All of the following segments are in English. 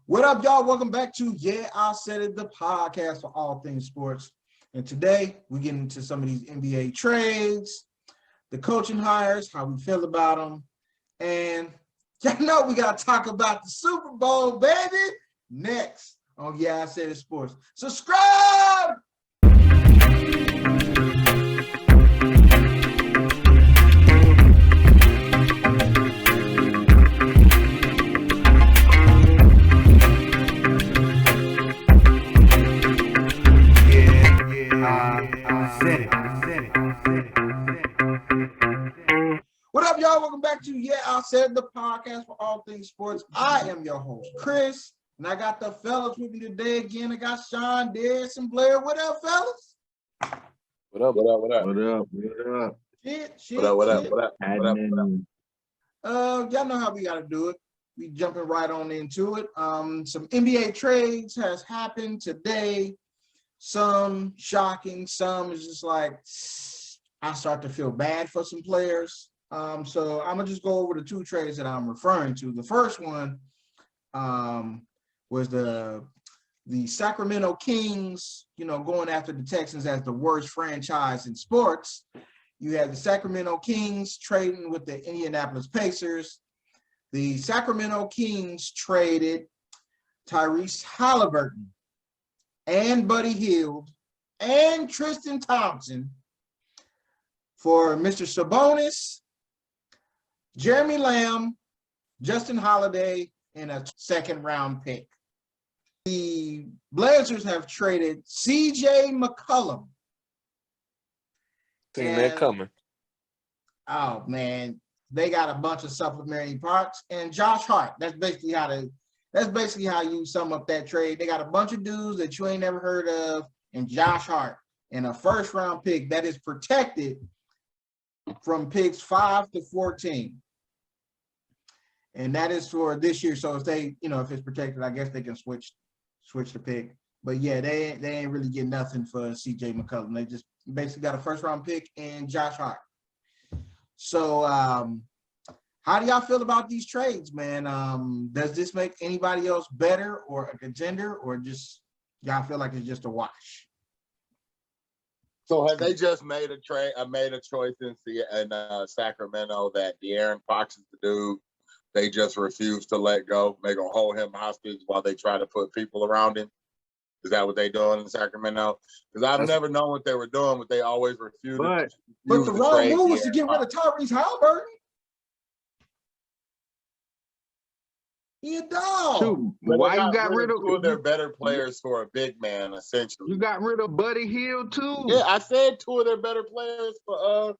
What up, y'all? Welcome back to Yeah, I Said It, the podcast for all things sports. And today we get into some of these NBA trades, the coaching hires, how we feel about them. And y'all know we got to talk about the Super Bowl, baby, next on Yeah, I Said It Sports. Subscribe! What up, y'all? Welcome back to Yeah, I Said It, the podcast for all things sports. I am your host, Chris, and I got the fellas with me today again. I got Sean, Darius, and Blair. What up, fellas? What up? What up? What up? What up? What up? Shit. What up? What up? What up? What up? What up? Y'all know how we got to do it. We jumping right on into it. Some NBA trades has happened today. Some shocking, some is just like I start to feel bad for some players. So I'm gonna just go over the two trades that I'm referring to. The first one was the Sacramento Kings, going after the Texans as the worst franchise in sports. You have the Sacramento Kings trading with the Indianapolis Pacers. The Sacramento Kings traded Tyrese Halliburton and Buddy Hield and Tristan Thompson for Mr. Sabonis, Jeremy Lamb, Justin Holiday, and a second-round pick. The Blazers have traded C.J. McCollum. Seen that coming. Oh, man. They got a bunch of supplementary parts. And Josh Hart. That's basically how you sum up that trade. They got a bunch of dudes that you ain't never heard of, and Josh Hart, and a first-round pick that is protected from picks 5 to 14. And that is for this year. So if if it's protected, I guess they can switch the pick. But yeah, they ain't really getting nothing for CJ McCollum. They just basically got a first-round pick and Josh Hart. So how do y'all feel about these trades, man? Does this make anybody else better or a contender, or just y'all feel like it's just a wash? So have they just made a choice in Sacramento that De'Aaron Fox is the dude they just refuse to let go? They're gonna hold him hostage while they try to put people around him. Is that what they doing in Sacramento? Because I've never known what they were doing, but they always refused. But the wrong move was to get rid of Tyrese Halliburton. He a dog. Shoot, why you got rid of two of their better players for a big man? Essentially, you got rid of Buddy Hield too. Yeah, I said two of their better players for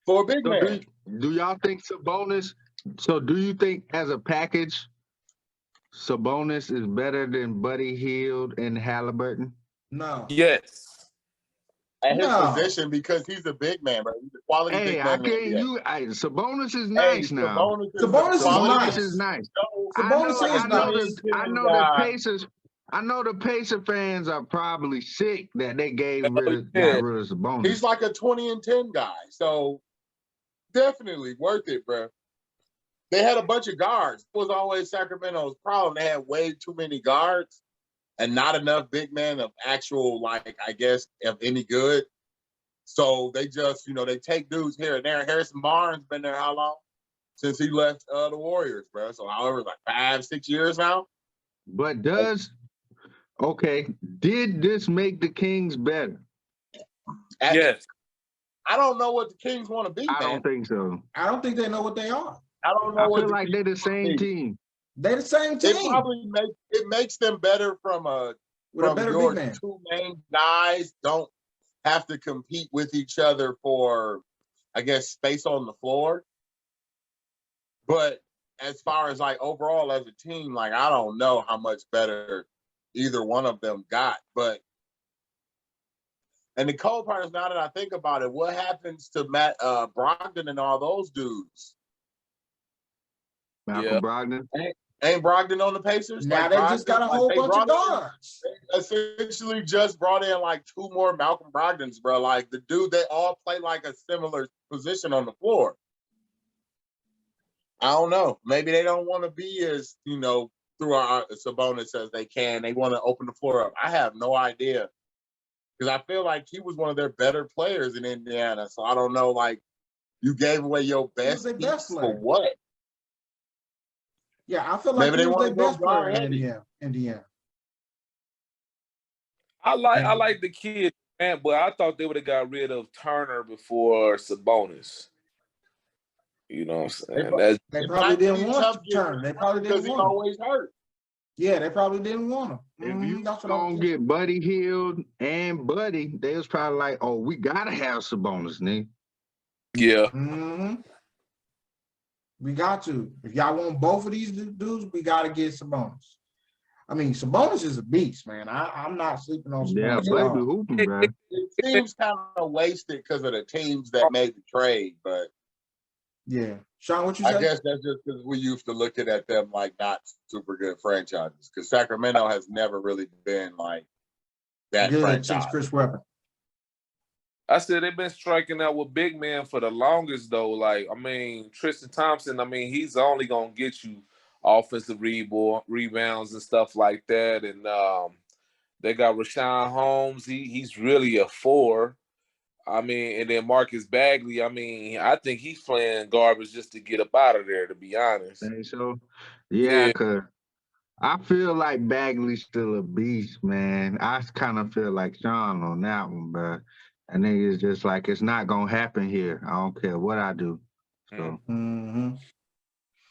a big man. Do y'all think Sabonis? So do you think as a package, Sabonis is better than Buddy Hield and Halliburton? No. Yes. At his position, because he's a big man, right? He's a quality big man. Sabonis is nice now. Sabonis is nice. I know the Pacer fans are probably sick that they got rid of Sabonis. He's like a 20 and 10 guy, so definitely worth it, bro. They had a bunch of guards. It was always Sacramento's problem. They had way too many guards and not enough big men of actual, of any good. So they just, they take dudes here and there. Harrison Barnes been there how long? Since he left the Warriors, bro. So however, 5-6 years now. But did this make the Kings better? Yes. I don't know what the Kings want to be, man. I don't think so. I don't think they know what they are. I don't know. I feel like they're the same team. They're the same team. It makes them better from better your big man. Two main guys don't have to compete with each other for, space on the floor. But as far as overall as a team, I don't know how much better either one of them got. And the cold part is, now that I think about it, what happens to Matt Brogdon and all those dudes? Malcolm Brogdon. Ain't Brogdon on the Pacers? Now they just got a whole bunch of guards. They essentially just brought in two more Malcolm Brogdons, bro. The dude, they all play a similar position on the floor. I don't know. Maybe they don't want to be as, through our Sabonis as they can. They want to open the floor up. I have no idea because I feel like he was one of their better players in Indiana. So I don't know, like, you gave away your best their best piece for player. what? Yeah, I feel like Maybe he they was want their to go best player guard in heavy. Indiana. I like the kid, man, but I thought they would have got rid of Turner before Sabonis. You know what I'm saying? That's, They It probably might didn't be want tough to turn. They probably because didn't he want him. always hurt. Yeah, they probably didn't want him. If you That's what gonna I'm get Buddy Hield and Buddy, they was probably like, oh, we gotta have Sabonis, nigga. yeah. We got to. If y'all want both of these dudes, we got to get Sabonis. I mean, Sabonis is a beast, man. I'm not sleeping on Yeah, Sabonis at baby all. hooping, bro. It seems kind of wasted because of the teams that made the trade, but Yeah. Sean, what you I say? guess that's just because we used to looking at them like not super good franchises. Because Sacramento has never really been like that Good franchise. since Chris Webber. I said they've been striking out with big men for the longest, though. Like, I mean, Tristan Thompson, I mean, he's only going to get you offensive rebounds and stuff like that. And they got Rashawn Holmes. He's really a 4. I mean, and then Marcus Bagley, I mean, I think he's playing garbage just to get up out of there, to be honest. Think so? Yeah, cause I feel like Bagley's still a beast, man. I kind of feel like Sean on that one, bro. I think it's just like it's not gonna happen here. I don't care what I do. So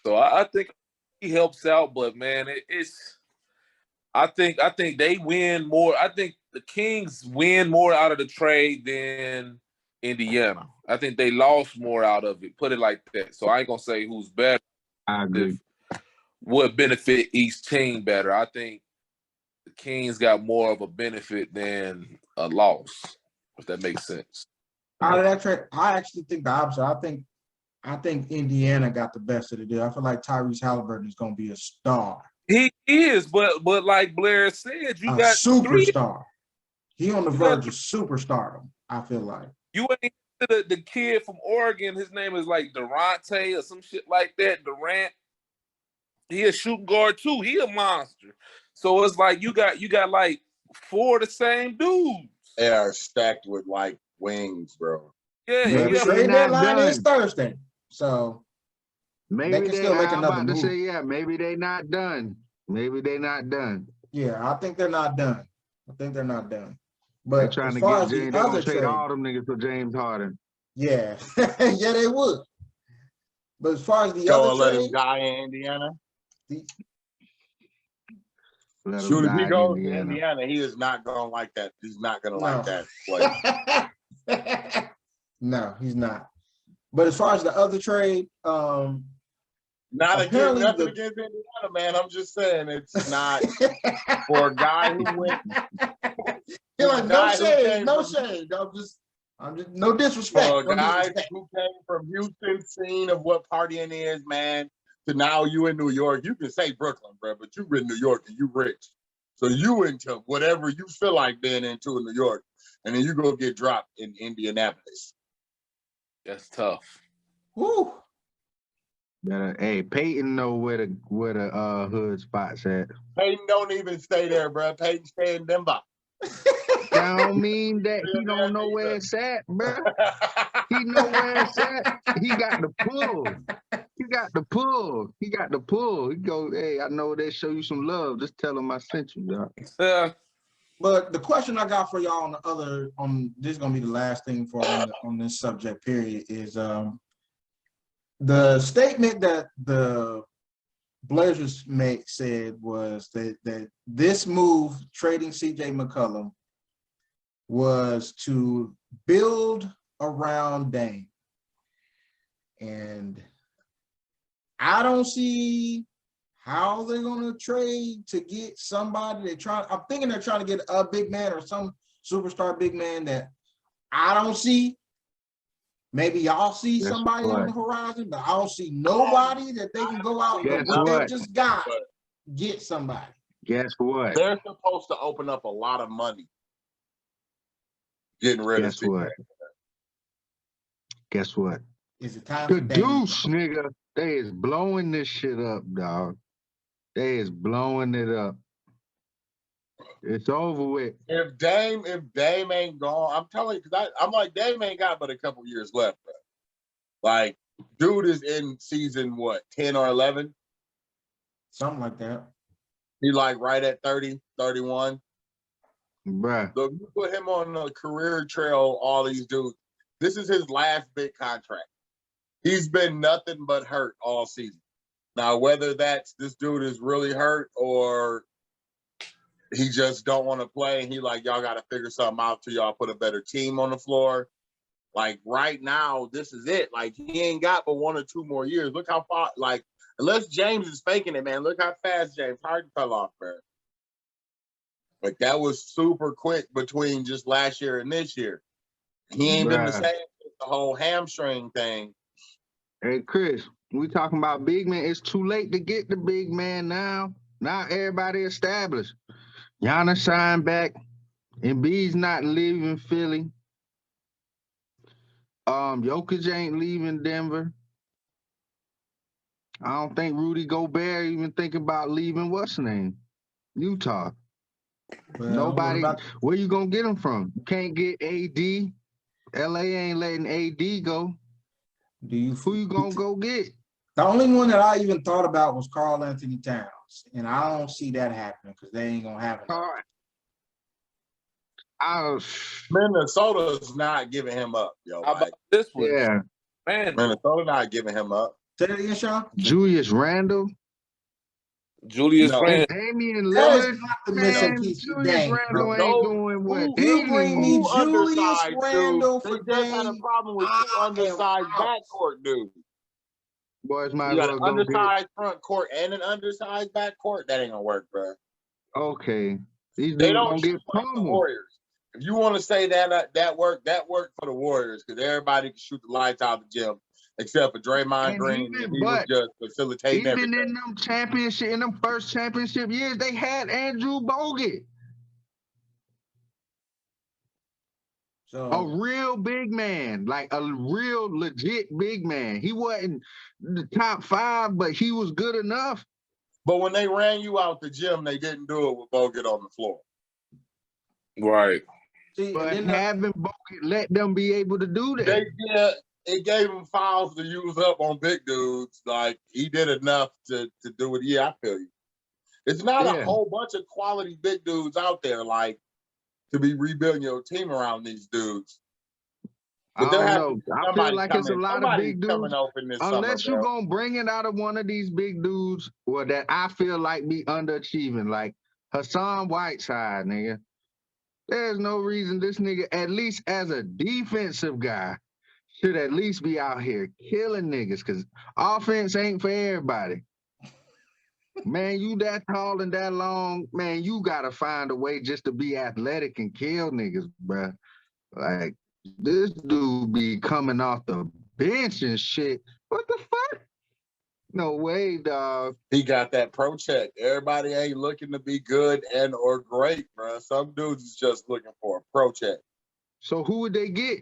So I think he helps out, but man, it's. I think they win more. I think the Kings win more out of the trade than Indiana. I think they lost more out of it. Put it like that. So I ain't gonna say who's better. I agree. Would benefit each team better. I think the Kings got more of a benefit than a loss, if that makes sense. Out of that trade, I actually think the opposite. I think Indiana got the best of the deal. I feel like Tyrese Halliburton is going to be a star. He is, but like Blair said, you got superstar. He on the verge of superstardom, I feel like. You ain't the kid from Oregon, his name is like Durante or some shit like that. Durant. He a shooting guard too. He a monster. So it's like you got like 4 of the same dudes. They are stacked with like wings, bro. Yeah. The trade deadline is Thursday. So maybe they can still make another about move. to say, yeah, maybe they not done. Maybe they not done. Yeah, I think they're not done. But They're trying to as far get as the James. They're other gonna trade trade, all them niggas for James Harden. yeah, yeah, they would. But as far as the So other let trade, him die in Indiana. Let him Soon as die he in goes to Indiana. Indiana, he is not gonna like that. He's not gonna like that place. No, he's not. But as far as the other trade, Not against apparently nothing against Indiana, man. I'm just saying it's not for a guy who went. You're like, no guy who shade, came no from- shade. I'm just no disrespect. For a no guy disrespect. who came from Houston, scene of what partying is, man, to now you in New York. You can say Brooklyn, bro, but you in New York and you rich. So you into whatever you feel like being into in New York, and then you go get dropped in Indianapolis. That's tough. Woo. Hey, Peyton know where the hood spots at. Peyton don't even stay there, bro. Peyton stay in Denver. That don't mean that he don't know where it's at, bro. He know where it's at. He got the pull. He got the pull. He go, hey, I know they show you some love. Just tell them I sent you, dog. But the question I got for y'all on this is gonna be the last thing for on this subject period is the statement that the Blazers said was that this move trading CJ McCollum was to build around Dame, and I don't see how they're gonna trade to get somebody. I'm thinking they're trying to get a big man or some superstar big man that I don't see. Maybe y'all see somebody on the horizon, but I don't see nobody that they can go out and what they just got. Get somebody. Guess what? They're supposed to open up a lot of money. Getting rid of CJ. Guess what? Is it time The for Dame? Deuce, nigga. They is blowing this shit up, dog. They is blowing it up. It's over with. If Dame ain't gone, I'm telling you, because I'm like, Dame ain't got but a couple years left, bro. Like, dude is in season, what, 10 or 11? Something like that. He like right at 30, 31. Bruh. So if you put him on a career trail, all these dudes, this is his last big contract. He's been nothing but hurt all season. Now, whether that's this dude is really hurt or he just don't want to play and he like, y'all got to figure something out till y'all put a better team on the floor. Like right now, this is it. Like he ain't got but 1 or 2 more years. Look how far, like, unless James is faking it, man, look how fast James Harden fell off, bro. Like that was super quick between just last year and this year. He ain't been the same with the whole hamstring thing. Hey, Chris, we talking about big man. It's too late to get the big man now. Now everybody established. Giannis signed back. Embiid's not leaving Philly. Jokic ain't leaving Denver. I don't think Rudy Gobert even thinking about leaving what's the name? Utah. Well, Nobody. Where you gonna get him from? You can't get AD. LA ain't letting AD go. Who you gonna go get? The only one that I even thought about was Karl Anthony Towns, and I don't see that happening because they ain't gonna have it. Minnesota's not giving him up, yo. How about this one? Yeah, Man, Minnesota not giving him up. Say that again, Sean. Julius Randle. Julius No. Randle. Damian That Lillard. is not the missing Man, piece of Julius Dame, Randle bro. ain't doing what Who- You Dame bring me is. Julius undersized Randle dudes. for They just had a Dame. problem with 2 I am undersized out. backcourt dudes. Boys might You as got well an go get. undersized front court and an undersized back court. That ain't gonna work, bro. Okay, these They dudes don't gonna shoot get like the pummeled. Warriors. If you want to say that worked for the Warriors because everybody can shoot the lights out the gym except for Draymond And Green. even- And he was but just facilitating Even everything. in them first championship years, they had Andrew Bogut, a So real big man, like a real legit big man. He wasn't the top 5, but he was good enough. But when they ran you out the gym, they didn't do it with Bogut on the floor. Right. see, But and then having Bogut let them be able to do that. It gave him fouls to use up on big dudes. Like he did enough to do it. Yeah, I feel you. It's not a whole bunch of quality big dudes out there like to be rebuilding your team around these dudes. I But there don't has know. to be I feel somebody like it's a coming. lot of Somebody's big dudes. coming open this Unless summer, you're bro. gonna bring it out of one of these big dudes, well, that I feel like be underachieving, like Hassan Whiteside, nigga. There's no reason this nigga, at least as a defensive guy, should at least be out here killing niggas, because offense ain't for everybody. Man, you that tall and that long, man, you gotta find a way just to be athletic and kill niggas, bruh. Like, this dude be coming off the bench and shit. What the fuck? No way, dog. He got that pro check. Everybody ain't looking to be good and or great, bro. Some dudes is just looking for a pro check. So who would they get?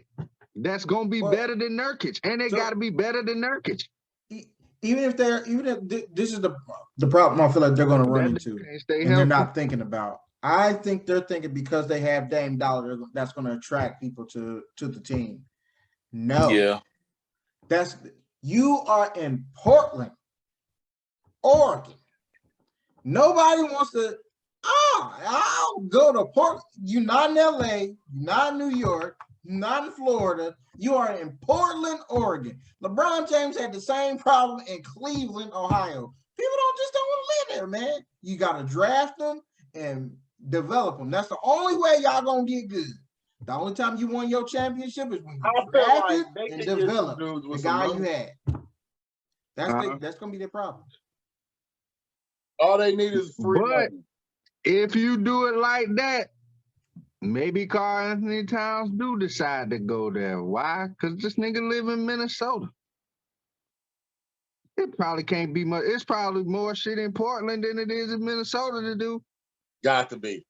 That's gonna be better than Nurkic, and they gotta be better than Nurkic. Even if this is the problem I feel like they're going to run into, and they're not thinking about. I think they're thinking because they have Dame Dollar, that's going to attract people to the team. No, Yeah. You are in Portland, Oregon. Nobody wants to. I'll go to Portland. You're not in LA. You're not in New York. You're not in Florida. You are in Portland, Oregon. LeBron James had the same problem in Cleveland, Ohio. People don't want to live there, man. You got to draft them and develop them. That's the only way y'all gonna get good. The only time you won your championship is when you drafted and developed the guy you had. That's gonna be their problem. All they need is free money. If you do it like that, maybe Karl Anthony Towns do decide to go there. Why? Because this nigga live in Minnesota. It probably can't be much. It's probably more shit in Portland than it is in Minnesota to do. Got to be.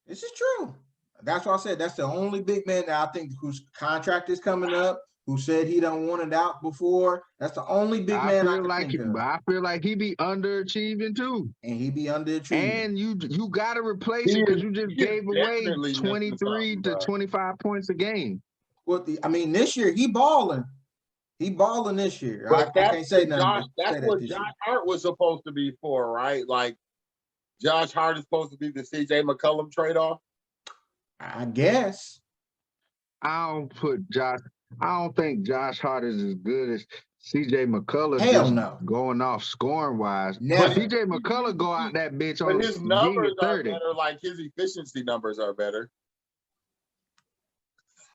This is true. That's why I said that's the only big man that I think whose contract is coming up who said he done wanted out before. That's the only big man I can think of. I feel like he be underachieving too. And he be underachieving. And you got to replace it because you just gave away definitely missing 23 something, to bro. 25 points a game. What I mean, this year he balling. He balling this year. I But can't say nothing. Josh, but say that's that what this Josh year. Hart was supposed to be for, right? Like Josh Hart is supposed to be the CJ McCollum trade-off. I guess. I don't think Josh Hart is as good as CJ McCullough. Hell just no. going off scoring wise. Never. CJ McCullough go out that bitch But on his numbers are 30. better, like his efficiency numbers are better.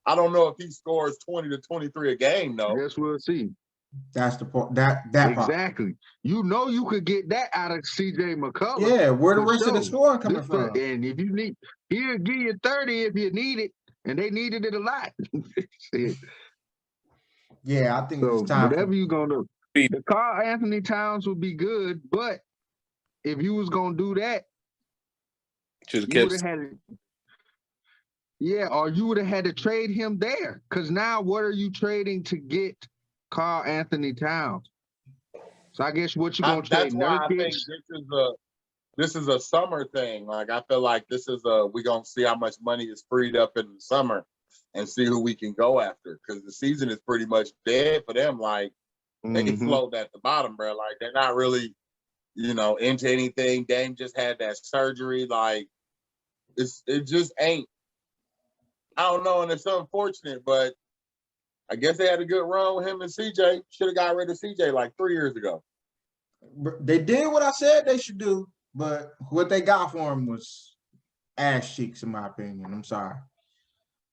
I don't know if he scores 20 to 23 a game, though. Guess we'll see. That's the point. That part. Exactly. You know you could get that out of CJ McCullough. Yeah, where the for rest of the sure. scoring coming from? And if you need, he'll give you 30 if you need it, and they needed it a lot. Shit. Yeah, I think So it's time. whatever you gonna do, the Karl Anthony Towns would be good, but if you was gonna do that, Should have you would kept. have had it. Yeah, or you would have had to trade him there. Because now what are you trading to get Karl Anthony Towns? So I guess what you gonna trade? That's why I think Nurkic? this is a summer thing. Like I feel like this is we're gonna see how much money is freed up in the summer and see who we can go after. Because the season is pretty much dead for them. Like they float at the bottom, bro. Like they're not really, into anything. Dame just had that surgery. Like it just ain't. I don't know, and it's unfortunate, but I guess they had a good run with him and CJ. Should have got rid of CJ like 3 years ago. They did what I said they should do, but what they got for him was ass cheeks, in my opinion. I'm sorry.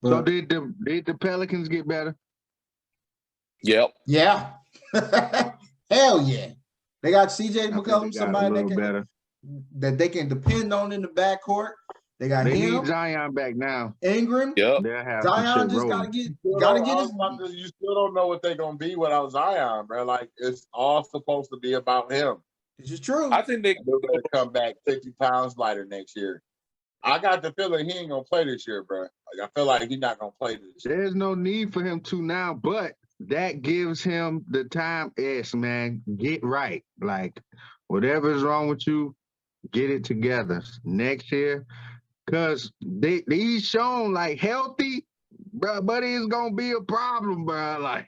But, So did the Pelicans get better? Yep. Yeah. Hell yeah. They got CJ I think McCollum, they got somebody a little better. that they can depend on in the backcourt. They got They him, need Zion back now. Ingram. Yep. They'll have Zion some shit just rolling. gotta get his. You still don't know what they're gonna be without Zion, bro. Like it's all supposed to be about him. This is true. I think They're gonna come back 50 pounds lighter next year. I got the feeling he ain't gonna play this year, bro. Like I feel like he's not gonna play this year. There's no need for him to now, but that gives him the time. Yes, man, get right. Like whatever's wrong with you, get it together next year. Cause he's shown like healthy, bro, but it's gonna be a problem, bro. Like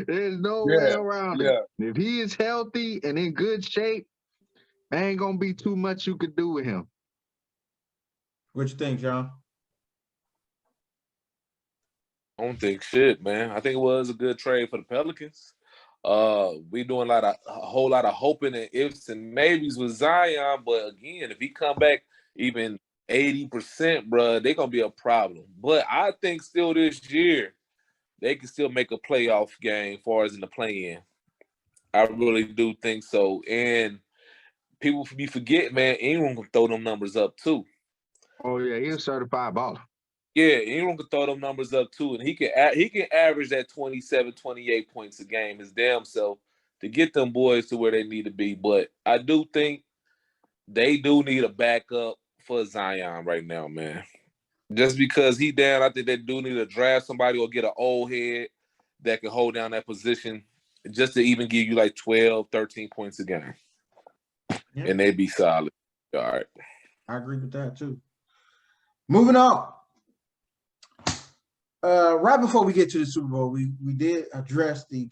there's no way around it. If he is healthy and in good shape, ain't gonna be too much you could do with him. What you think, John? I don't think shit, man. I think it was a good trade for the Pelicans. We doing a whole lot of hoping and ifs and maybes with Zion, but again, if he come back even 80%, bro, they're gonna be a problem. But I think still this year they can still make a playoff game, as far as in the play-in. I really do think so. And people be forgetting, man, Ingram can throw them numbers up too. Oh yeah, he's a certified baller. Yeah, Ingram can throw them numbers up too, and he can average that 27, 28 points a game his damn self to get them boys to where they need to be. But I do think they do need a backup for Zion right now, man. Just because he down, I think they do need to draft somebody or get an old head that can hold down that position just to even give you like 12, 13 points a game. Yeah. And they'd be solid. All right. I agree with that too. Moving on. Right before we get to the Super Bowl, we did address the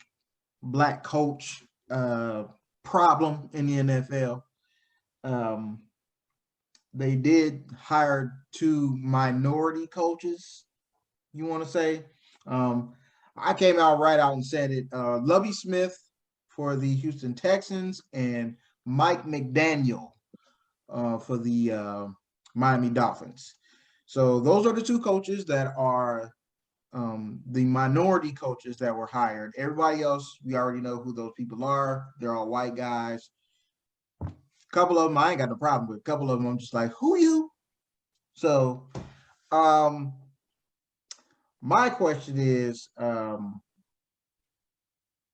black coach problem in the NFL. They did hire 2 minority coaches, you want to say. I came out right out and said it. Lovie Smith for the Houston Texans and Mike McDaniel for the Miami Dolphins. So those are the 2 coaches that are the minority coaches that were hired. Everybody else, we already know who those people are. They're all white guys. A couple of them I ain't got no problem with. A couple of them I'm just like, who you? So my question is,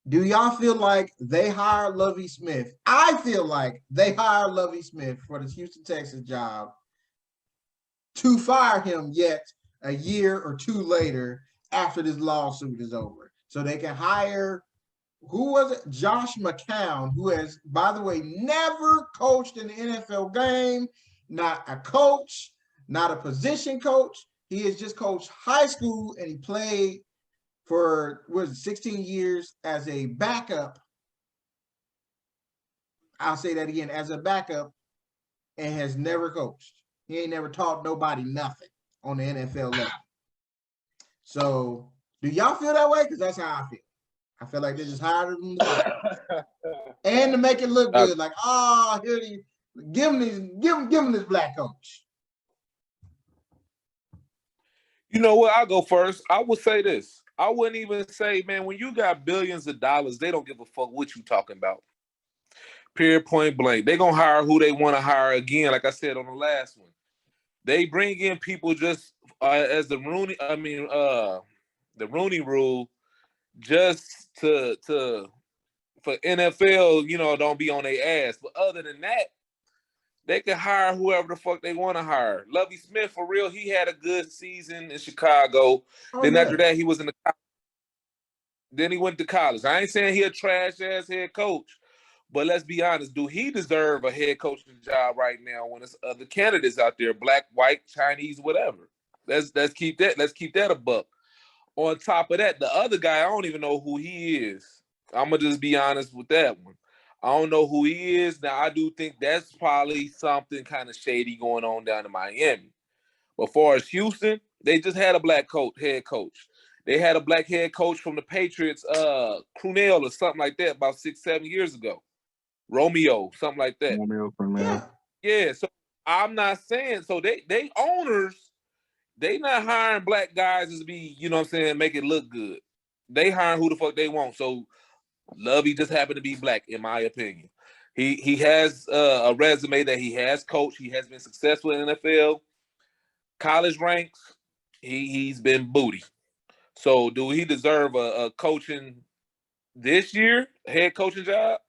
do y'all feel like they hired Lovie Smith? I feel like they hired Lovie Smith for the Houston Texans job to fire him yet a year or 2 later after this lawsuit is over. so they can hire, who was it? Josh McCown, who has, by the way, never coached in the NFL game, not a coach, not a position coach. He has just coached high school, and he played for 16 years as a backup. I'll say that again, as a backup, and has never coached. He ain't never taught nobody nothing on the NFL level. So, do y'all feel that way? Because that's how I feel. I feel like they just hired him and to make it look good. Like, oh, here he, give him this black coach. You know what? I'll go first. I would say this. I wouldn't even say, man, when you got billions of dollars, they don't give a fuck what you talking about. Period, point blank. They're going to hire who they want to hire again, like I said on the last one. They bring in people just as the Rooney rule, just to for NFL, you know, don't be on their ass. But other than that, they can hire whoever the fuck they want to hire. Lovie Smith, for real, he had a good season in Chicago. Then after that, he was in the then he went to college. I ain't saying he a trash ass head coach, but let's be honest, do he deserve a head coaching job right now when it's other candidates out there, black, white, Chinese, whatever? Let's keep that a buck. On top of that, the other guy, I don't even know who he is. I'm gonna just be honest with that one. I don't know who he is. Now, I do think that's probably something kind of shady going on down in Miami. But as far as Houston, they just had a black head coach. They had a black head coach from the Patriots, Crunell or something like that, about 6-7 years ago. Romeo, something like that. Yeah, so I'm not saying, so they owners, they not hiring black guys to be, you know what I'm saying, make it look good. They hiring who the fuck they want. So Lovey just happened to be black, in my opinion. He has a resume that he has coached. He has been successful in the NFL. College ranks, he's been booty. So do he deserve a coaching this year, head coaching job?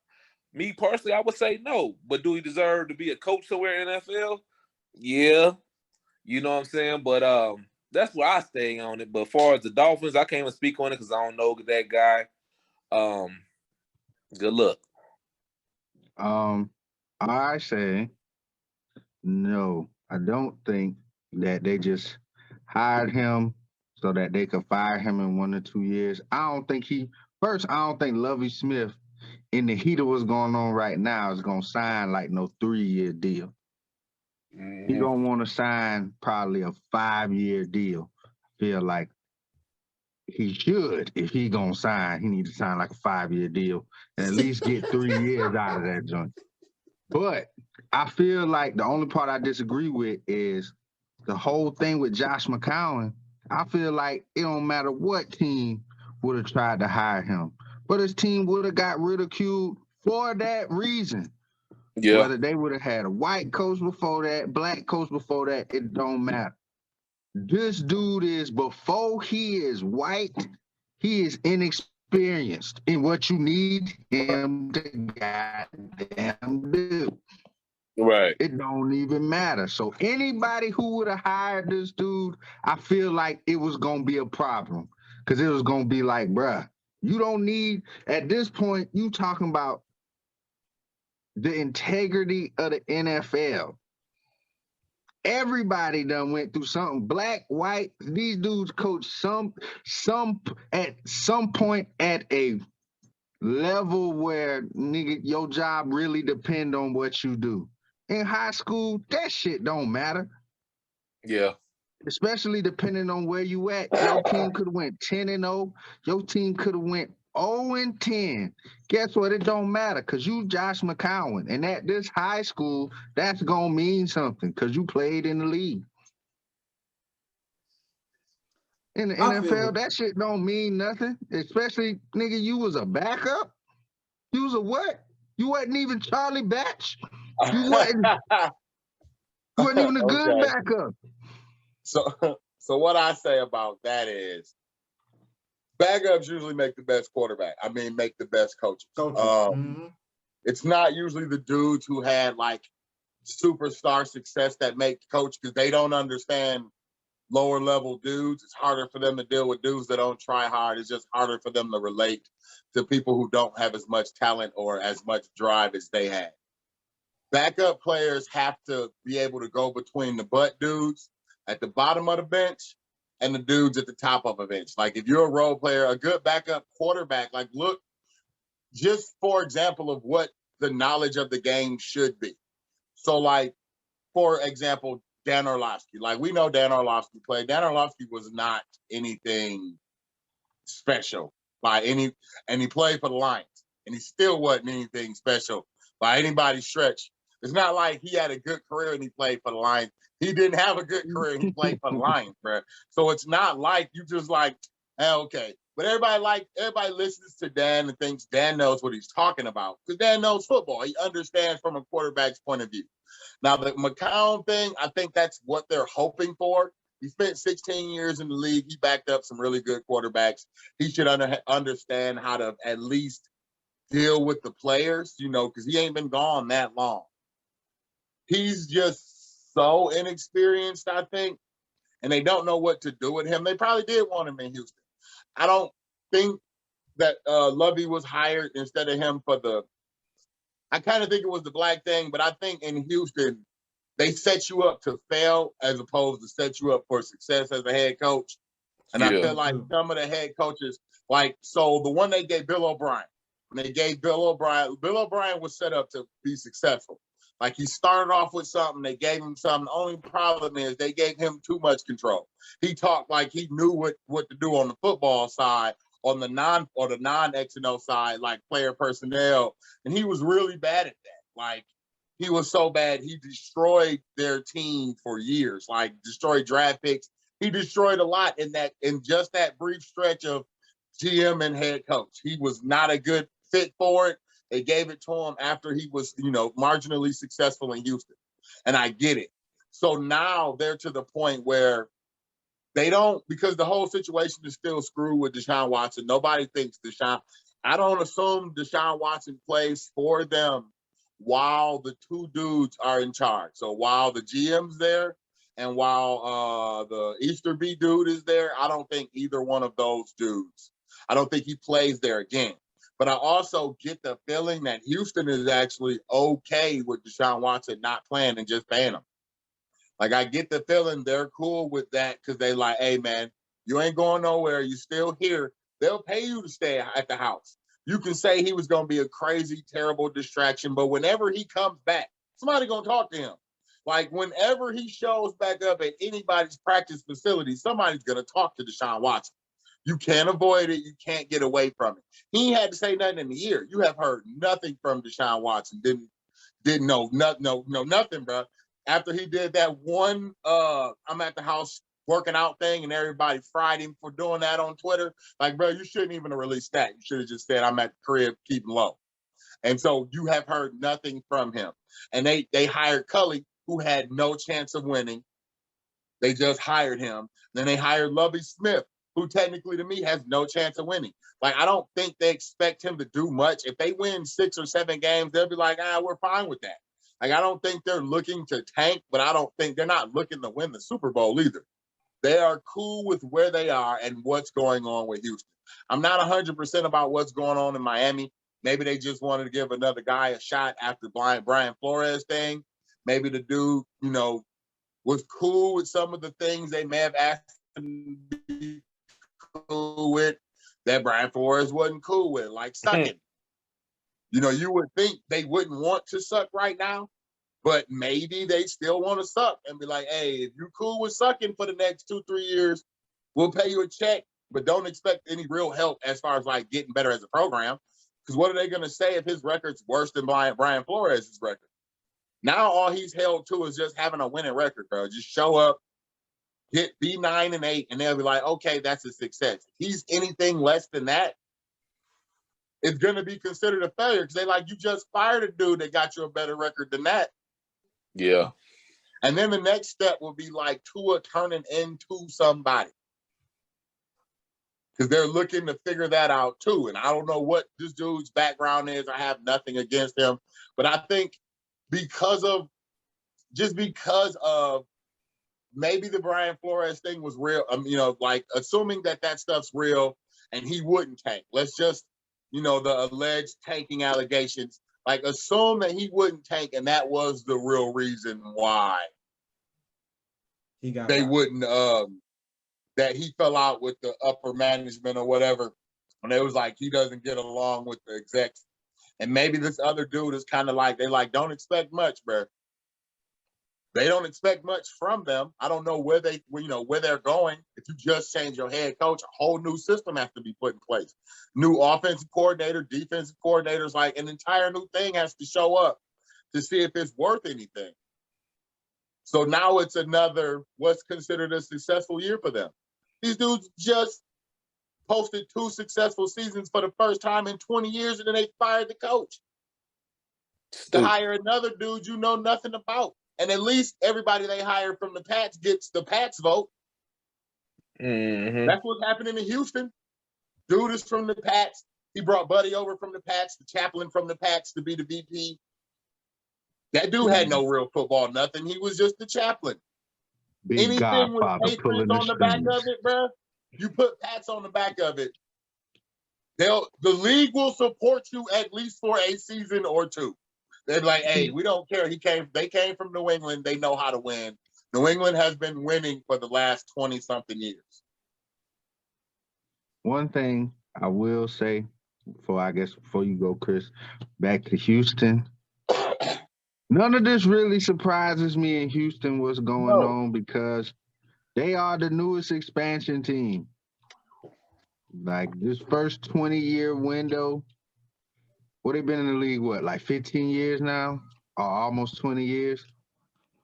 Me personally, I would say no. But do he deserve to be a coach somewhere in the NFL? Yeah. You know what I'm saying? But that's where I stay on it. But as far as the Dolphins, I can't even speak on it because I don't know that guy. Good luck. I say no. I don't think that they just hired him so that they could fire him in 1 or 2 years. I don't think Lovie Smith, in the heat of what's going on right now, is gonna sign like no 3-year deal. Mm-hmm. He don't want to sign probably a 5-year deal. I feel like he should, if he gonna sign, he need to sign like a 5-year deal and at least get 3 years out of that joint. But I feel like the only part I disagree with is the whole thing with Josh McCown. I feel like it don't matter what team would have tried to hire him, but his team would have got ridiculed for that reason. Yeah. Whether they would have had a white coach before that, black coach before that, it don't matter. This dude is, before he is white, he is inexperienced in what you need him to goddamn do. Right. It don't even matter. So anybody who would have hired this dude, I feel like it was going to be a problem. Because it was going to be like, bruh, you don't need, at this point, you talking about the integrity of the NFL. Everybody done went through something. Black, white, these dudes coach some at some point at a level where, nigga, your job really depend on what you do. In high school, that shit don't matter. Yeah. Especially depending on where you at. Your team could have went 10-0. Your team could have went 0-10. Guess what? It don't matter because you Josh McCown. And at this high school, that's going to mean something because you played in the league. In the NFL, that shit don't mean nothing. Especially, nigga, you was a backup? You was a what? You wasn't even Charlie Batch? You wasn't even a good backup. So what I say about that is backups usually make the best quarterback. I mean, make the best coaches. It's not usually the dudes who had like superstar success that make coach because they don't understand lower level dudes. It's harder for them to deal with dudes that don't try hard. It's just harder for them to relate to people who don't have as much talent or as much drive as they have. Backup players have to be able to go between the butt dudes at the bottom of the bench and the dudes at the top of a bench. Like if you're a role player, a good backup quarterback, like look, just for example of what the knowledge of the game should be. So like, for example, Dan Orlovsky. Like we know Dan Orlovsky played. Dan Orlovsky was not anything special by any, and he played for the Lions. And he still wasn't anything special by anybody's stretch. It's not like he had a good career and he played for the Lions. He didn't have a good career and he played for the Lions, bro. So it's not like you just like, hey, okay. But everybody listens to Dan and thinks Dan knows what he's talking about because Dan knows football. He understands from a quarterback's point of view. Now, the McCown thing, I think that's what they're hoping for. He spent 16 years in the league. He backed up some really good quarterbacks. He should understand how to at least deal with the players, you know, because he ain't been gone that long. He's just so inexperienced, I think, and they don't know what to do with him. They probably did want him in Houston. I don't think that Lovie was hired instead of him for the – I kind of think it was the black thing, but I think in Houston, they set you up to fail as opposed to set you up for success as a head coach. And I feel like some of the head coaches, like, so the one they gave Bill O'Brien, when they gave Bill O'Brien was set up to be successful. Like he started off with something, they gave him something. The only problem is they gave him too much control. He talked like he knew what to do on the football side, on the non X and O side, like player personnel, and he was really bad at that. Like he was so bad, he destroyed their team for years. Like destroyed draft picks. He destroyed a lot in just that brief stretch of GM and head coach. He was not a good fit for it. They gave it to him after he was, you know, marginally successful in Houston. And I get it. So now they're to the point where they don't, because the whole situation is still screwed with Deshaun Watson. Nobody thinks I don't assume Deshaun Watson plays for them while the two dudes are in charge. So while the GM's there and while the Easterby dude is there, I don't think either one of those dudes, I don't think he plays there again. But I also get the feeling that Houston is actually okay with Deshaun Watson not playing and just paying him. Like, I get the feeling they're cool with that because they like, hey, man, you ain't going nowhere. You still here. They'll pay you to stay at the house. You can say he was going to be a crazy, terrible distraction, but whenever he comes back, somebody going to talk to him. Like, whenever he shows back up at anybody's practice facility, somebody's going to talk to Deshaun Watson. You can't avoid it. You can't get away from it. He had to say nothing in the year. You have heard nothing from Deshaun Watson. Didn't know nothing, bro. After he did that one, I'm at the house working out thing, and everybody fried him for doing that on Twitter. Like, bro, you shouldn't even have released that. You should have just said, I'm at the crib, keeping low. And so you have heard nothing from him. And they hired Culley, who had no chance of winning. They just hired him. Then they hired Lovie Smith, who technically to me has no chance of winning. Like, I don't think they expect him to do much. If they win 6 or 7 games, they'll be like, we're fine with that. Like, I don't think they're looking to tank, but I don't think they're not looking to win the Super Bowl either. They are cool with where they are and what's going on with Houston. I'm not 100% about what's going on in Miami. Maybe they just wanted to give another guy a shot after Brian Flores thing. Maybe the dude, you know, was cool with some of the things they may have asked him to be cool with that Brian Flores wasn't cool with, like sucking. You know, you would think they wouldn't want to suck right now, but maybe they still want to suck and be like, hey, if you're cool with sucking for the next 2-3 years, we'll pay you a check, but don't expect any real help as far as like getting better as a program. Because what are they going to say if his record's worse than Brian Flores' record? Now all he's held to is just having a winning record, bro. Just show up, be 9-8, and they'll be like, okay, that's a success. If he's anything less than that, it's going to be considered a failure because they like, you just fired a dude that got you a better record than that. Yeah. And then the next step will be like Tua turning into somebody. Because they're looking to figure that out too. And I don't know what this dude's background is. I have nothing against him. But I think because of maybe the Brian Flores thing was real. You know, like assuming that stuff's real and he wouldn't tank. Let's just, you know, the alleged tanking allegations, like assume that he wouldn't tank and that was the real reason why they wouldn't, that he fell out with the upper management or whatever. And it was like, he doesn't get along with the execs. And maybe this other dude is kind of like, they like, don't expect much, bro. They don't expect much from them. I don't know where they're going. If you just change your head coach, a whole new system has to be put in place. New offensive coordinator, defensive coordinators, like an entire new thing has to show up to see if it's worth anything. So now it's another, what's considered a successful year for them. These dudes just posted 2 successful seasons for the first time in 20 years, and then they fired the coach to hire another dude you know nothing about. And at least everybody they hired from the Pats gets the Pats vote. Mm-hmm. That's what's happening in Houston. Dude is from the Pats. He brought Buddy over from the Pats, the chaplain from the Pats to be the VP. That dude had no real football, nothing. He was just the chaplain. Big Anything with Godfather Patriots pulling on the back strings. of it, bro, you put Pats on the back of it, the league will support you at least for a season or 2. They're like, hey, we don't care. They came from New England. They know how to win. New England has been winning for the last 20-something years. One thing I will say, before you go, Chris, back to Houston. None of this really surprises me in Houston, what's going on, because they are the newest expansion team. Like this first 20-year window, what they've been in the league, like 15 years now? Or almost 20 years?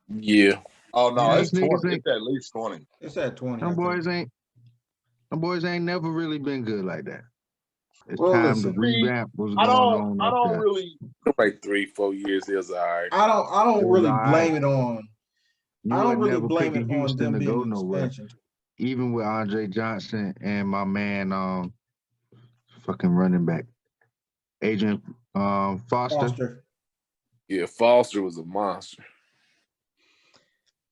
Yeah. Oh no, Yeah, it's 20. It's at least 20. It's at 20. Them boys ain't never really been good like that. It's Well, time listen, to revamp what's going on. I don't really like 3-4 years. It was all right. I don't really blame it on. You I don't would really never blame pick it on Houston them to go being nowhere. expansion. Even with Andre Johnson and my man, fucking running back, Adrian Foster. Yeah, Foster was a monster.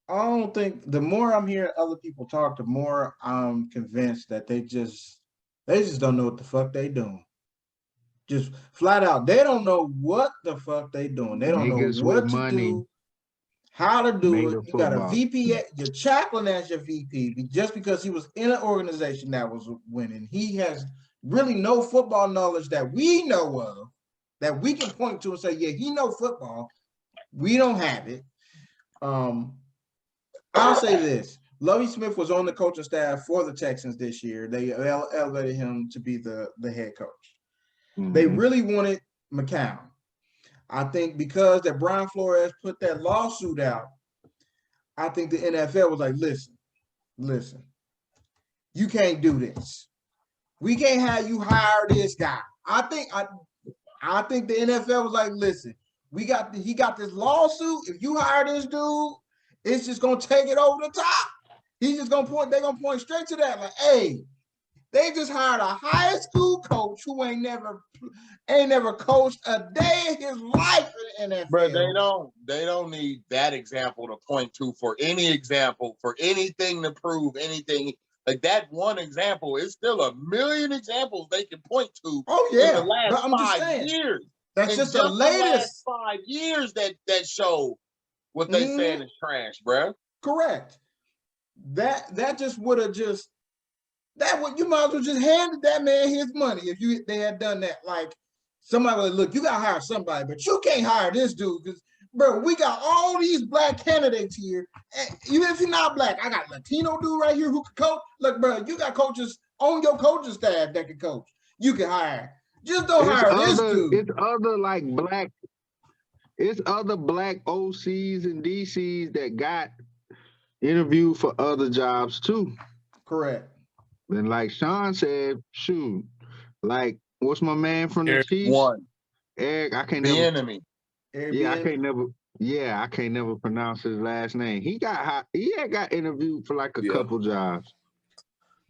I don't think, the more I'm hearing other people talk, the more I'm convinced that they just don't know what the fuck they doing. Just flat out, they don't know what the fuck they doing. They don't Niggas know what with to money do, how to do made it. a You got a football. VP, your chaplain as your VP, just because he was in an organization that was winning. He has really no football knowledge that we know of, that we can point to and say, yeah, he know football. We don't have it. I'll say this. Lovie Smith was on the coaching staff for the Texans this year. They elevated him to be the head coach. Mm-hmm. They really wanted McCown. I think because that Brian Flores put that lawsuit out, I think the NFL was like, listen, you can't do this. We can't have you hire this guy. I think the NFL was like, listen, he got this lawsuit. If you hire this dude, it's just gonna take it over the top. He's just gonna point. They're gonna point straight to that. Like, hey, they just hired a high school coach who ain't never coached a day in his life in the NFL. But they don't need that example to point to for any example, for anything to prove anything. Like that one example is still a million examples they can point to. Oh yeah, in the last 5 years. That's just the latest the last 5 years that show what they saying is trash, bro. Correct. That just would have just you might as well just handed that man his money if they had done that. Like somebody would look, you gotta hire somebody, but you can't hire this dude because bro, we got all these black candidates here. And even if you're not black, I got a Latino dude right here who can coach. Look, bro, you got coaches on your coaching staff that can coach. You can hire. Just don't hire this dude. It's other black OCs and DCs that got interviewed for other jobs too. Correct. And like Sean said, shoot, like what's my man from the Chiefs? Eric, I can't never. Enemy. Yeah, I can't never pronounce his last name. He had got interviewed for like a couple jobs.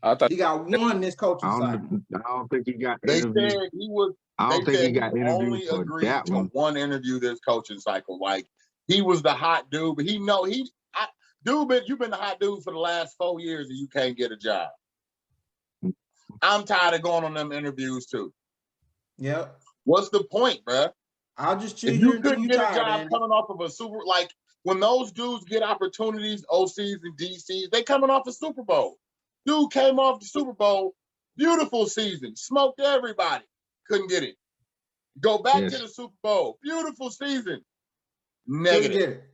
I thought he got one this coaching cycle. I don't think he got they interviewed. Said he was. I don't think he got interviewed only for agreed that to one. One interview this coaching cycle. Like he was the hot dude, but dude, you've been the hot dude for the last 4 years and you can't get a job. I'm tired of going on them interviews too. Yep. What's the point, bro? I'll just chill If here you until couldn't you get a tired, job Andy. coming off of a super, like when those dudes get opportunities, OCs and DCs, they coming off a Super Bowl. Dude came off the Super Bowl, beautiful season, smoked everybody, couldn't get it. Go back to the Super Bowl, beautiful season, negative. Couldn't get it.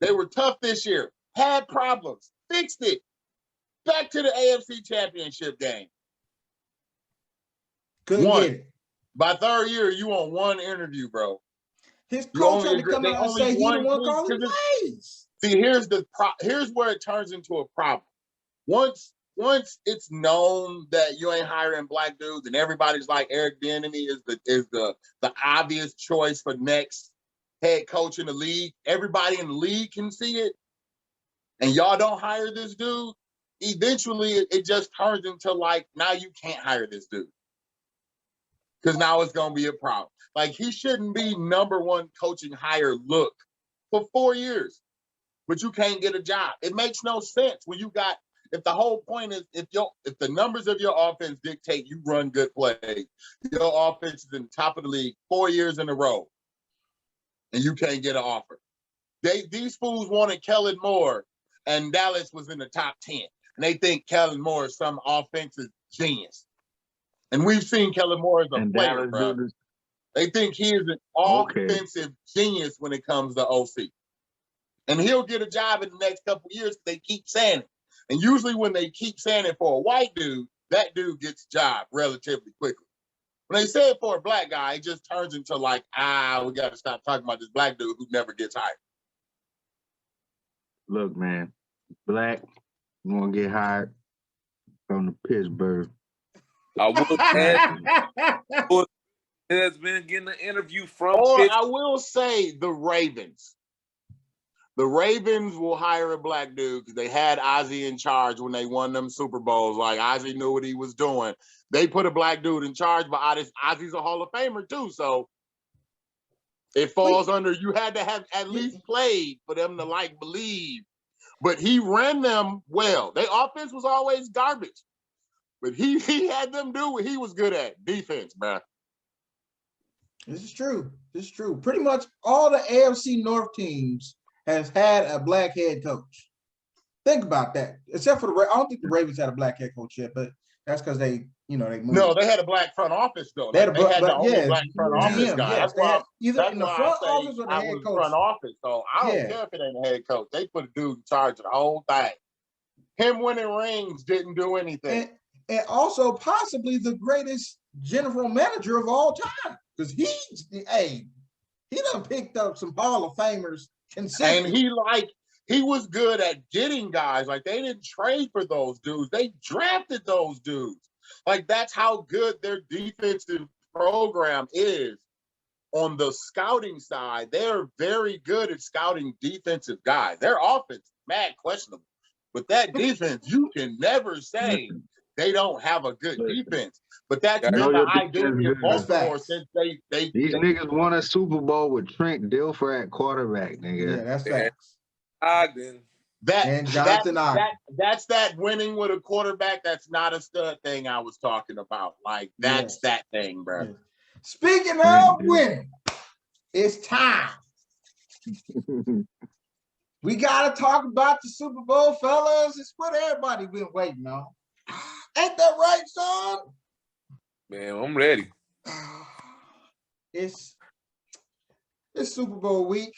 They were tough this year, had problems, fixed it. Back to the AFC Championship game. Couldn't One. get it. By third year, you on one interview, bro. His You coach only had to agree- come they out and only say he the won one three calling because plays. See, here's where it turns into a problem. Once it's known that you ain't hiring black dudes, and everybody's like Eric Bieniemy is the obvious choice for next head coach in the league. Everybody in the league can see it, and y'all don't hire this dude. Eventually, it just turns into like now you can't hire this dude because now it's gonna be a problem. Like he shouldn't be number one coaching hire look for 4 years. But you can't get a job. It makes no sense when you got, if the whole point is if the numbers of your offense dictate you run good plays, your offense is in the top of the league 4 years in a row, and you can't get an offer. These fools wanted Kellen Moore, and Dallas was in the top 10. And they think Kellen Moore is some offensive genius. And we've seen Kellen Moore as a player, bro. They think he is an offensive genius when it comes to OC. And he'll get a job in the next couple of years. They keep saying it. And usually when they keep saying it for a white dude, that dude gets a job relatively quickly. When they say it for a black guy, it just turns into like, we got to stop talking about this black dude who never gets hired. Look, man, black, you want to get hired from the Pittsburgh. I has been getting an interview from Or Pittsburgh. I will say the Ravens. The Ravens will hire a black dude because they had Ozzie in charge when they won them Super Bowls. Like, Ozzie knew what he was doing. They put a black dude in charge, but Ozzie's a Hall of Famer, too. So it falls under, you had to have at least played for them to, like, believe. But he ran them well. Their offense was always garbage. But he had them do what he was good at, defense, bro. This is true. This is true. Pretty much all the AFC North teams has had a black head coach. Think about that. Except for I don't think the Ravens had a black head coach yet, but that's because they moved. No, they had a black front office though. They had the only black front office GM, guy. Yes, That's either in the front I office or the head was coach. front office. So I don't care if it ain't a head coach. They put a dude in charge of the whole thing. Him winning rings didn't do anything. And also possibly the greatest general manager of all time. Because he done picked up some Hall of Famers consistently. And he was good at getting guys. Like they didn't trade for those dudes. They drafted those dudes. Like that's how good their defensive program is on the scouting side. They're very good at scouting defensive guys. Their offense, mad questionable. But that defense, you can never say they don't have a good defense. But that's been the identity of Baltimore since These niggas won a Super Bowl with Trent Dilfer at quarterback, nigga. Yeah, that's facts. Ogden. That's that winning with a quarterback. That's not a stud thing I was talking about. Like that's that thing, bro. Yes. Speaking of winning, it's time. We gotta talk about the Super Bowl, fellas. It's what everybody been waiting on. Ain't that right, son? Man, I'm ready. It's Super Bowl week.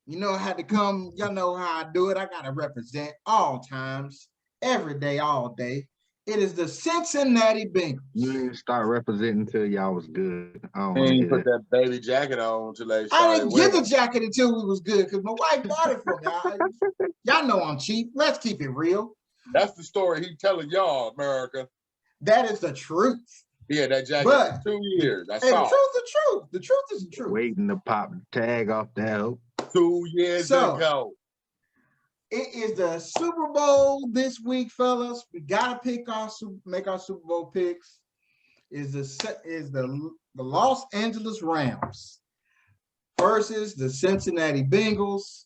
You know I had to come. Y'all know how I do it. I gotta represent all times, every day, all day. It is the Cincinnati Bengals. You didn't start representing until y'all was good. I don't want to put that baby jacket on until they started. I didn't get the jacket until we was good because my wife bought it for me. Y'all know I'm cheap. Let's keep it real. That's the story he telling y'all, America. That is the truth. Yeah, that jacket for 2 years. That's all. The truth is the truth. The truth is the truth. Waiting to pop the tag off that hope. 2 years ago. It is the Super Bowl this week, fellas. We gotta make our Super Bowl picks. Is the Los Angeles Rams versus the Cincinnati Bengals.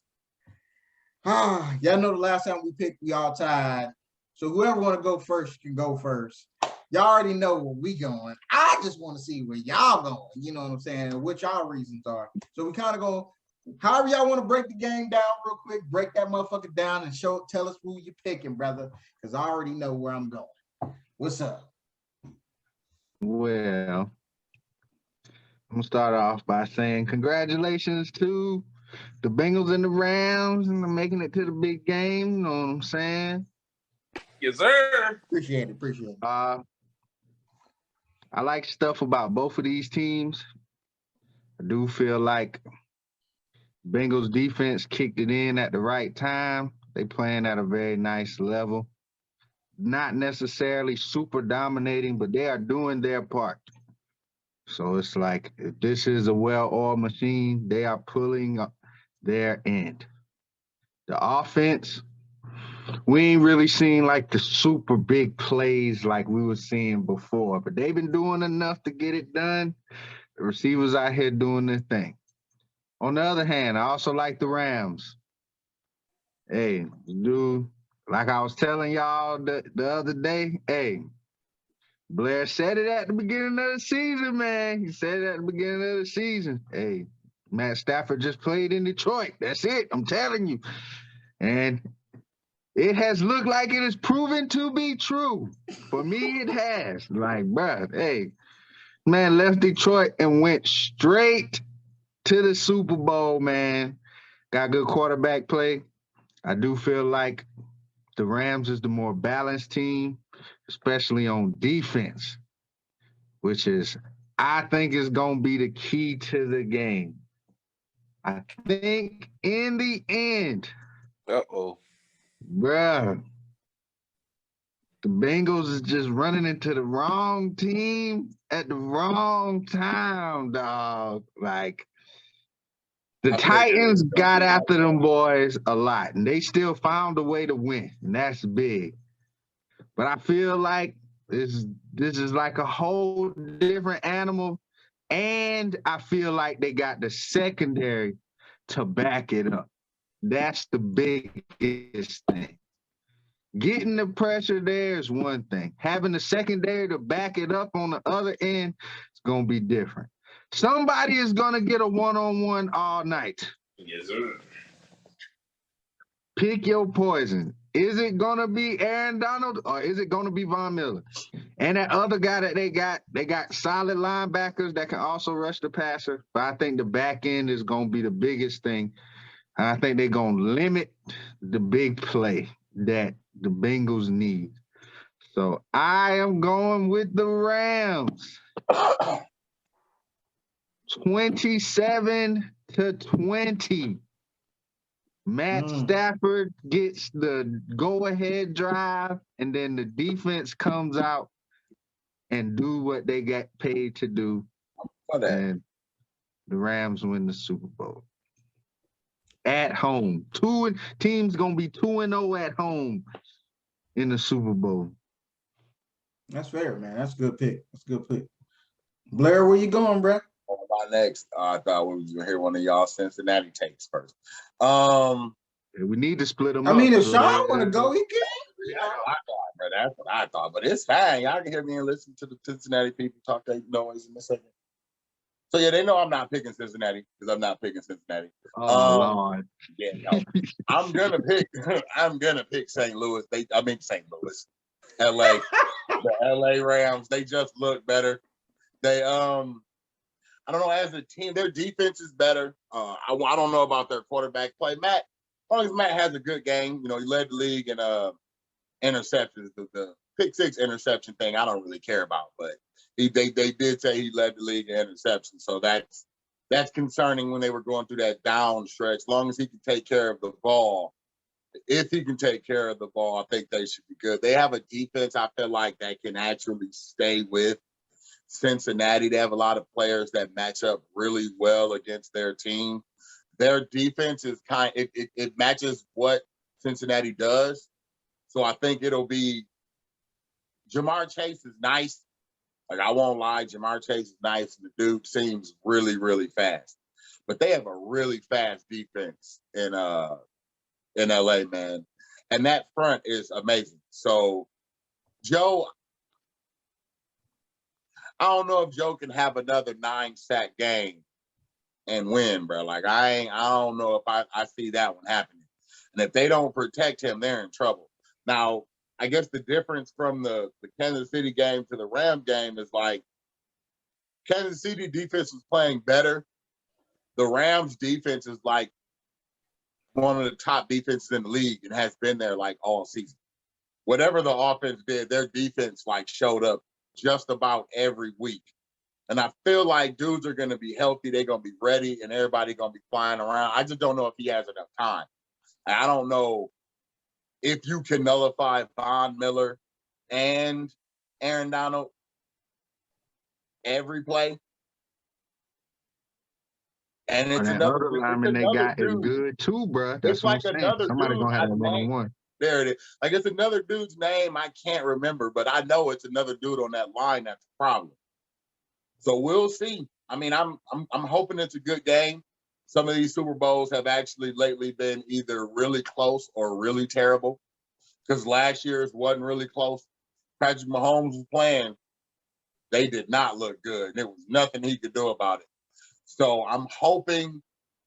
Y'all know the last time we picked, we all tied. So whoever want to go first can go first. Y'all already know where we going. I just want to see where y'all going. You know what I'm saying? And what y'all reasons are. So we kind of go, however y'all want to break the game down real quick, break that motherfucker down and tell us who you picking, brother. Because I already know where I'm going. What's up? Well, I'm gonna start off by saying congratulations to the Bengals and the Rams and making it to the big game. You know what I'm saying? Yes, sir. Appreciate it. I like stuff about both of these teams. I do feel like Bengals defense kicked it in at the right time. They playing at a very nice level. Not necessarily super dominating, but they are doing their part. So it's like, if this is a well-oiled machine, they are pulling up their end. The offense, we ain't really seen like the super big plays like we were seeing before, but they've been doing enough to get it done. The receivers out here doing their thing. On the other hand, I also like the Rams. Hey, dude, like I was telling y'all the other day, hey, Blair said it at the beginning of the season, man. He said it at the beginning of the season. Hey, Matt Stafford just played in Detroit. That's it. I'm telling you. And it has looked like it is proven to be true. For me, it has. Like, bruh, hey, man left Detroit and went straight to the Super Bowl, man. Got good quarterback play. I do feel like the Rams is the more balanced team, especially on defense, which is, I think, is going to be the key to the game. I think in the end, bruh, the Bengals is just running into the wrong team at the wrong time, dog. Like, the Titans got after them boys a lot, and they still found a way to win, and that's big. But I feel like this is like a whole different animal, and I feel like they got the secondary to back it up. That's the biggest thing. Getting the pressure there is one thing. Having the secondary to back it up on the other end is going to be different. Somebody is going to get a one-on-one all night. Yes, sir. Pick your poison. Is it going to be Aaron Donald or is it going to be Von Miller? And that other guy that they got solid linebackers that can also rush the passer. But I think the back end is going to be the biggest thing. I think they're going to limit the big play that the Bengals need. So I am going with the Rams. 27-20. Matt Stafford gets the go-ahead drive, and then the defense comes out and do what they got paid to do. And the Rams win the Super Bowl. At home. Team's going to be 2-0 at home in the Super Bowl. That's fair, man. That's a good pick. Blair, where you going, bro? My next, I thought we was gonna hear one of y'all Cincinnati takes first. We need to split them up. I mean, if Sean want to go, he can. That's what I thought. But it's fine. Y'all can hear me and listen to the Cincinnati people talk that noise in a second. So yeah, they know I'm not picking Cincinnati because I'm not picking Cincinnati. Lord. Yeah, no. I'm gonna pick St. Louis. St. Louis. LA. The LA Rams. They just look better. They I don't know, as a team, their defense is better. I don't know about their quarterback play. Matt, as long as Matt has a good game, he led the league in interceptions. The pick six interception thing, I don't really care about, but they did say he led the league in interceptions. So that's concerning when they were going through that down stretch. As long as he can take care of the ball, if he can take care of the ball, I think they should be good. They have a defense, I feel like, that can actually stay with Cincinnati. They have a lot of players that match up really well against their team. Their defense is it matches what Cincinnati does. So I think it'll be Jamar Chase is nice. Like, I won't lie, Jamar Chase is nice. The dude seems really, really fast. But they have a really fast defense in in LA, man. And that front is amazing. So Joe, I don't know if Joe can have another 9-sack game and win, bro. Like I don't know if I see that one happening. And if they don't protect him, they're in trouble. Now, I guess the difference from the Kansas City game to the Ram game is like Kansas City defense was playing better. The Rams defense is like one of the top defenses in the league and has been there like all season. Whatever the offense did, their defense like showed up just about every week. And I feel like dudes are going to be healthy. They're going to be ready and everybody going to be flying around. I just don't know if he has enough time. And I don't know if you can nullify Von Miller and Aaron Donald every play. And it's And that other lineman they got is good too, bro. That's it's what like I'm saying. another Somebody dude gonna have I a one-on-one. There it is. Like it's another dude's name I can't remember, but I know it's another dude on that line that's a problem. So we'll see. I mean, I'm hoping it's a good game. Some of these Super Bowls have actually lately been either really close or really terrible. Because last year's wasn't really close. Patrick Mahomes was playing. They did not look good. There was nothing he could do about it. So I'm hoping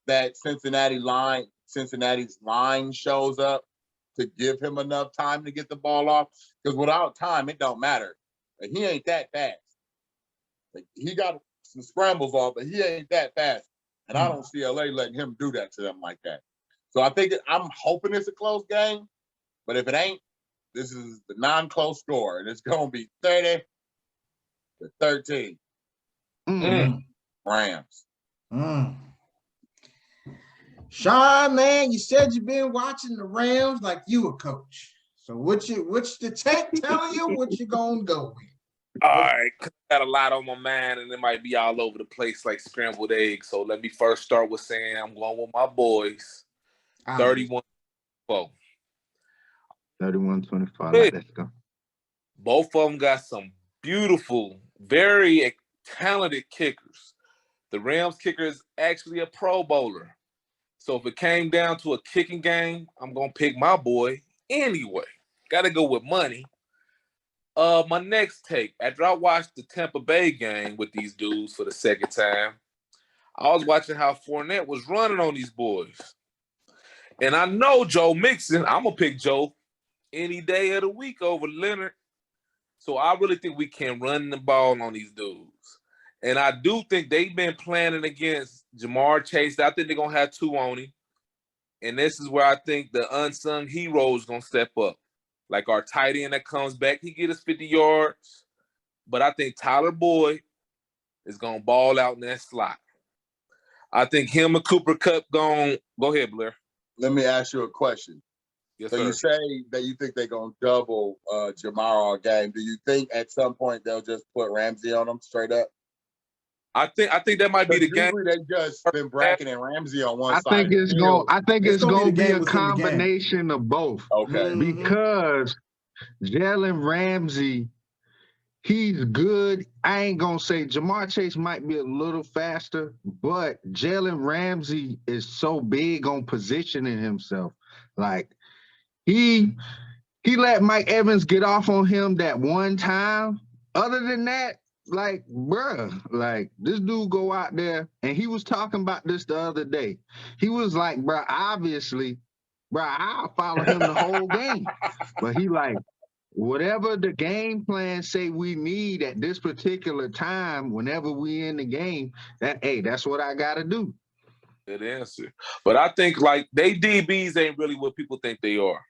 that Cincinnati's line shows up to give him enough time to get the ball off. Because without time, it don't matter. Like, he ain't that fast. Like, he got some scrambles off, but he ain't that fast. And I don't see LA letting him do that to them like that. So I'm hoping it's a close game. But if it ain't, this is the non-close score. And it's going to be 30-13. Rams. Sean, man, you said you've been watching the Rams like you a coach. So which the tech telling you what you gonna go with? All right, got a lot on my mind, and it might be all over the place like scrambled eggs. So let me first start with saying I'm going with my boys. 31-4. 31-25. Let's go. Both of them got some beautiful, very talented kickers. The Rams kicker is actually a Pro Bowler. So if it came down to a kicking game, I'm going to pick my boy anyway. Got to go with money. My next take, after I watched the Tampa Bay game with these dudes for the second time, I was watching how Fournette was running on these boys. And I know Joe Mixon, I'm going to pick Joe any day of the week over Leonard. So I really think we can run the ball on these dudes. And I do think they've been planning against Jamar Chase. I think they're going to have two on him. And this is where I think the unsung hero is going to step up. Like our tight end that comes back, he get us 50 yards. But I think Tyler Boyd is going to ball out in that slot. I think him and Cooper Kupp going – go ahead, Blair. Let me ask you a question. Yes, so sir. You say that you think they're going to double Jamar all game. Do you think at some point they'll just put Ramsey on them straight up? I think that might be the game. They just been bracketing Ramsey on one side. I think it's going to be a game combination of both. Okay. Because Jalen Ramsey, he's good. I ain't going to say Jamar Chase might be a little faster, but Jalen Ramsey is so big on positioning himself. Like, he let Mike Evans get off on him that one time. Other than that, like, bruh, like, this dude go out there, and he was talking about this the other day. He was like, bruh, obviously, bruh, I'll follow him the whole game. But he like, whatever the game plan say we need at this particular time, whenever we in the game, that's what I got to do. Good answer. But I think, like, they DBs ain't really what people think they are.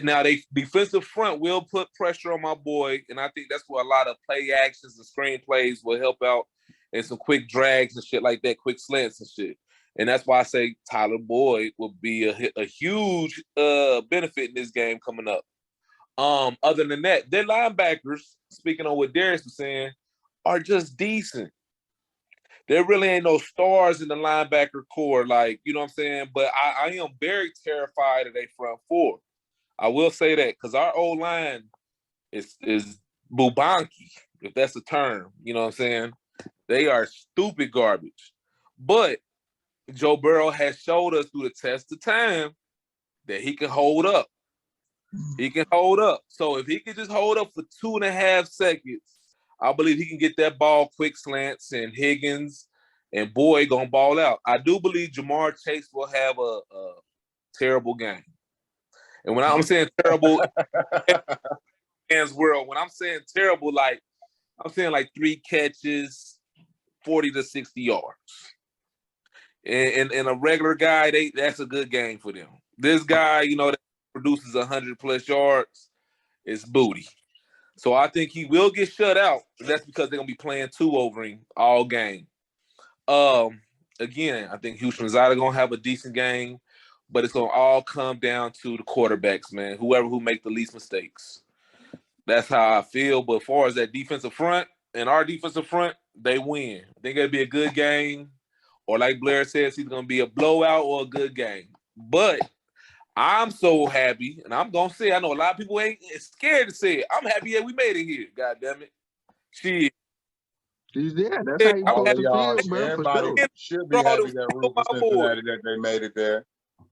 Now, they defensive front will put pressure on my boy, and I think that's where a lot of play actions and screenplays will help out, and some quick drags and shit like that, quick slants and shit. And that's why I say Tyler Boyd will be a huge benefit in this game coming up. Other than that, their linebackers, speaking on what Darius was saying, are just decent. There really ain't no stars in the linebacker core, like, you know what I'm saying? But I am very terrified of their front four. I will say that because our old line is bubanki, if that's a term. You know what I'm saying? They are stupid garbage. But Joe Burrow has showed us through the test of time that he can hold up. He can hold up. So if he can just hold up for 2.5 seconds, I believe he can get that ball quick slants, and Higgins and Boyd gonna ball out. I do believe Jamar Chase will have a terrible game. And when I'm saying terrible, fans world, when I'm saying terrible, like I'm saying like 3 catches, 40 to 60 yards. And a regular guy, that's a good game for them. This guy, you know, that produces 100+ yards is booty. So I think he will get shut out. But that's because they're gonna be playing 2 over him all game. Again, I think Houston's either gonna have a decent game, but it's gonna all come down to the quarterbacks, man. Who make the least mistakes. That's how I feel. But as far as that defensive front and our defensive front, they win. I think it'll be a good game. Or like Blair says, it's either gonna be a blowout or a good game. But I'm so happy, and I'm gonna say, I know a lot of people ain't scared to say it. I'm happy that we made it here. God damn it. Shit. Yeah, that's how you supposed to y'all, feel, bro. For everybody sure. should be happy that root for Cincinnati that they made it there.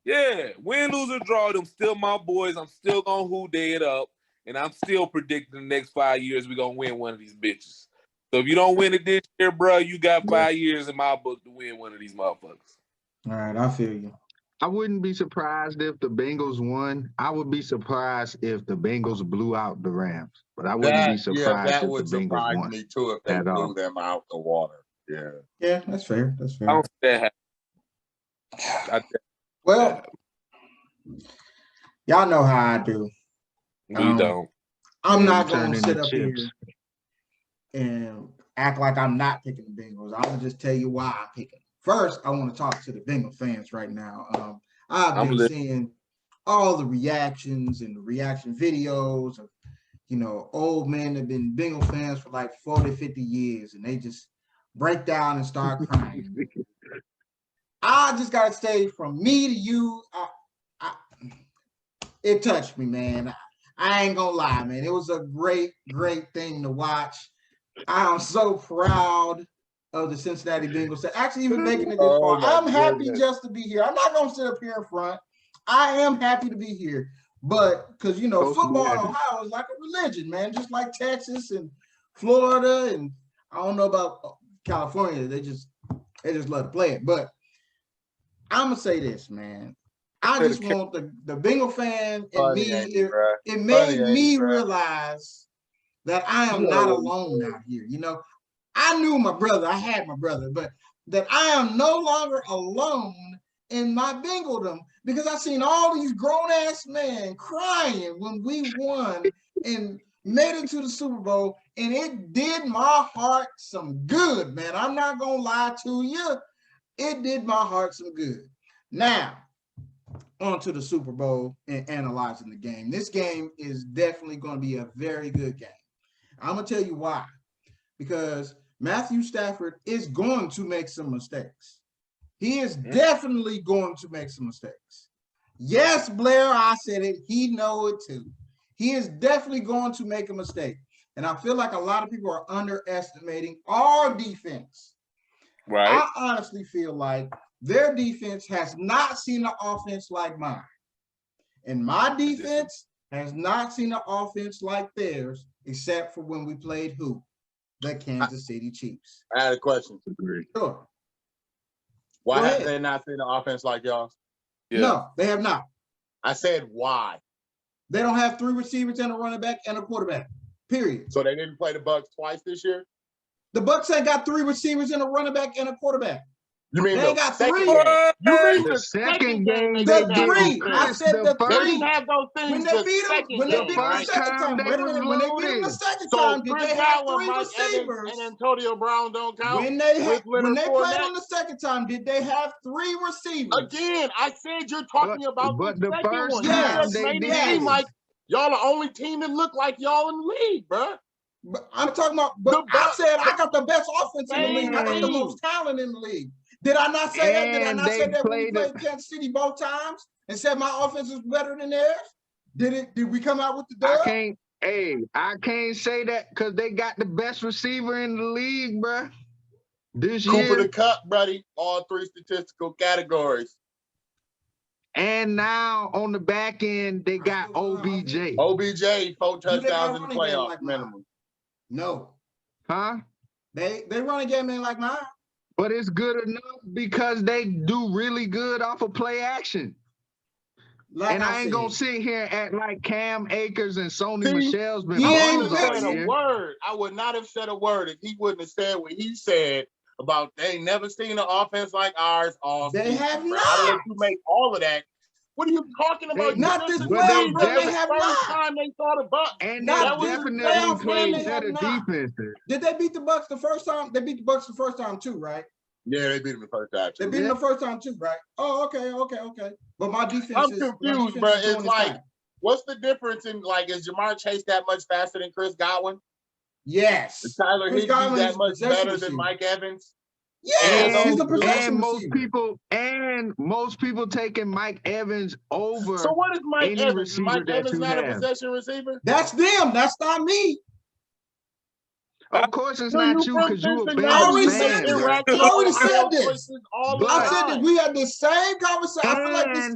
Yeah, win, lose, or draw, them still my boys. I'm still gonna who dead up, and I'm still predicting the next 5 years we're gonna win one of these bitches. So if you don't win it this year, bro, you got 5 years in my book to win one of these motherfuckers. All right, I feel you. I wouldn't be surprised if the Bengals won. I would be surprised if the Bengals blew out the Rams. But I wouldn't be surprised that if would the Bengals surprise won. me too if they at blew all. them out the water. Yeah. Yeah, that's fair. That's I fair. don't see that happen. Well, y'all know how I do. We don't. I'm Yeah, not we going turn to sit into up chips. here and act like I'm not picking the Bengals. I'm going to just tell you why I'm picking them. First, I want to talk to the Bengal fans right now. I've been seeing all the reactions and the reaction videos of, you know, old men that have been Bengal fans for like 40, 50 years, and they just break down and start crying. I just got to say, from me to you, it touched me, man. I ain't gonna lie, man. It was a great, great thing to watch. I'm so proud of the Cincinnati Bengals to actually even making it this far. I'm happy just to be here. I'm not gonna sit up here in front. I am happy to be here, but because you know, football in Ohio is like a religion, man. Just like Texas and Florida, and I don't know about California. They just love to play it. But I'm gonna say this, man. I just want the Bengal fan and me. It made me realize that I am not alone out here. You know, I knew my brother. I had my brother, but that I am no longer alone in my Bengaldom because I seen all these grown-ass men crying when we won and made it to the Super Bowl, and it did my heart some good, man. I'm not gonna lie to you. It did my heart some good. Now, on to the Super Bowl and analyzing the game. This game is definitely going to be a very good game. I'm going to tell you why. Because Matthew Stafford is going to make some mistakes. He is definitely going to make some mistakes. Yes, Blair, I said it. He knows it too. He is definitely going to make a mistake. And I feel like a lot of people are underestimating our defense. Right. I honestly feel like their defense has not seen an offense like mine. And my defense has not seen an offense like theirs, except for when we played who? The Kansas City Chiefs. I had a question. Sure. Why have they not seen an offense like y'all? Yeah. No, they have not. I said why. They don't have 3 receivers and a running back and a quarterback, period. So they didn't play the Bucs twice this year? The Bucs ain't got 3 receivers and a running back and a quarterback. You mean they got 3? You mean the second game? The 3. I said the 3. They didn't have those things. When they beat them, when they beat them the second time. Wait a minute. When they beat them the second time, did they have 3 receivers? And Antonio Brown don't count. When they played them the second time, did they have 3 receivers? Again, I said you're talking about the first one. Time they made it seem like y'all the only team that look like y'all in the league, bro. But I'm talking about. But I said I got the best offense in the league. I got the most talent in the league. Did I not say that? Did I not say that when we played Kansas City both times and said my offense is better than theirs? Did we come out with the dub? I can't say that because they got the best receiver in the league, bro. This Cooper year, the Cup, buddy. All 3 statistical categories. And now on the back end, they got OBJ. OBJ, 4 Do they got touchdowns a in the running game playoffs like mine? minimum. No. Huh? They run a game ain't like mine. But it's good enough because they do really good off of play action. Like And I ain't said, gonna sit here and act like Cam Akers and Sony See, Michelle's been he I ain't wouldn't balls have all said a year. word. I would not have said a word if he wouldn't have said what he said about they ain't never seen an offense like ours all They season, have bro. I'll let not. you make all of that. What are you talking about? Not this But playoff they run. They definitely- have First not. time they saw the Bucks. And Not they That was this the definitely playoff run. played They have better not. defenses. Did they beat the Bucks the first time? They beat the Bucks the first time too, right? Yeah, they beat him the first time. They Too. beat them the first time too, right? Oh, okay. But my defense I'm is confused, bro. It's like, what's the difference in like is Jamar Chase that much faster than Chris Godwin? yes. Is Tyler Chris Higbee Godwin that is a much possession better receiver. than Mike Evans? Yes, he's a possession And receiver. most people taking Mike Evans over So what is Mike any Evans? Is receiver Mike that Evans you not a have. possession receiver? That's them. That's not me. Of course, it's No, not you from because you a Cincinnati. I already You Bears said make fan, this. bro. irrational I already Ohio said this. choices all the But- I said that time. we had the same conversation. I feel like this is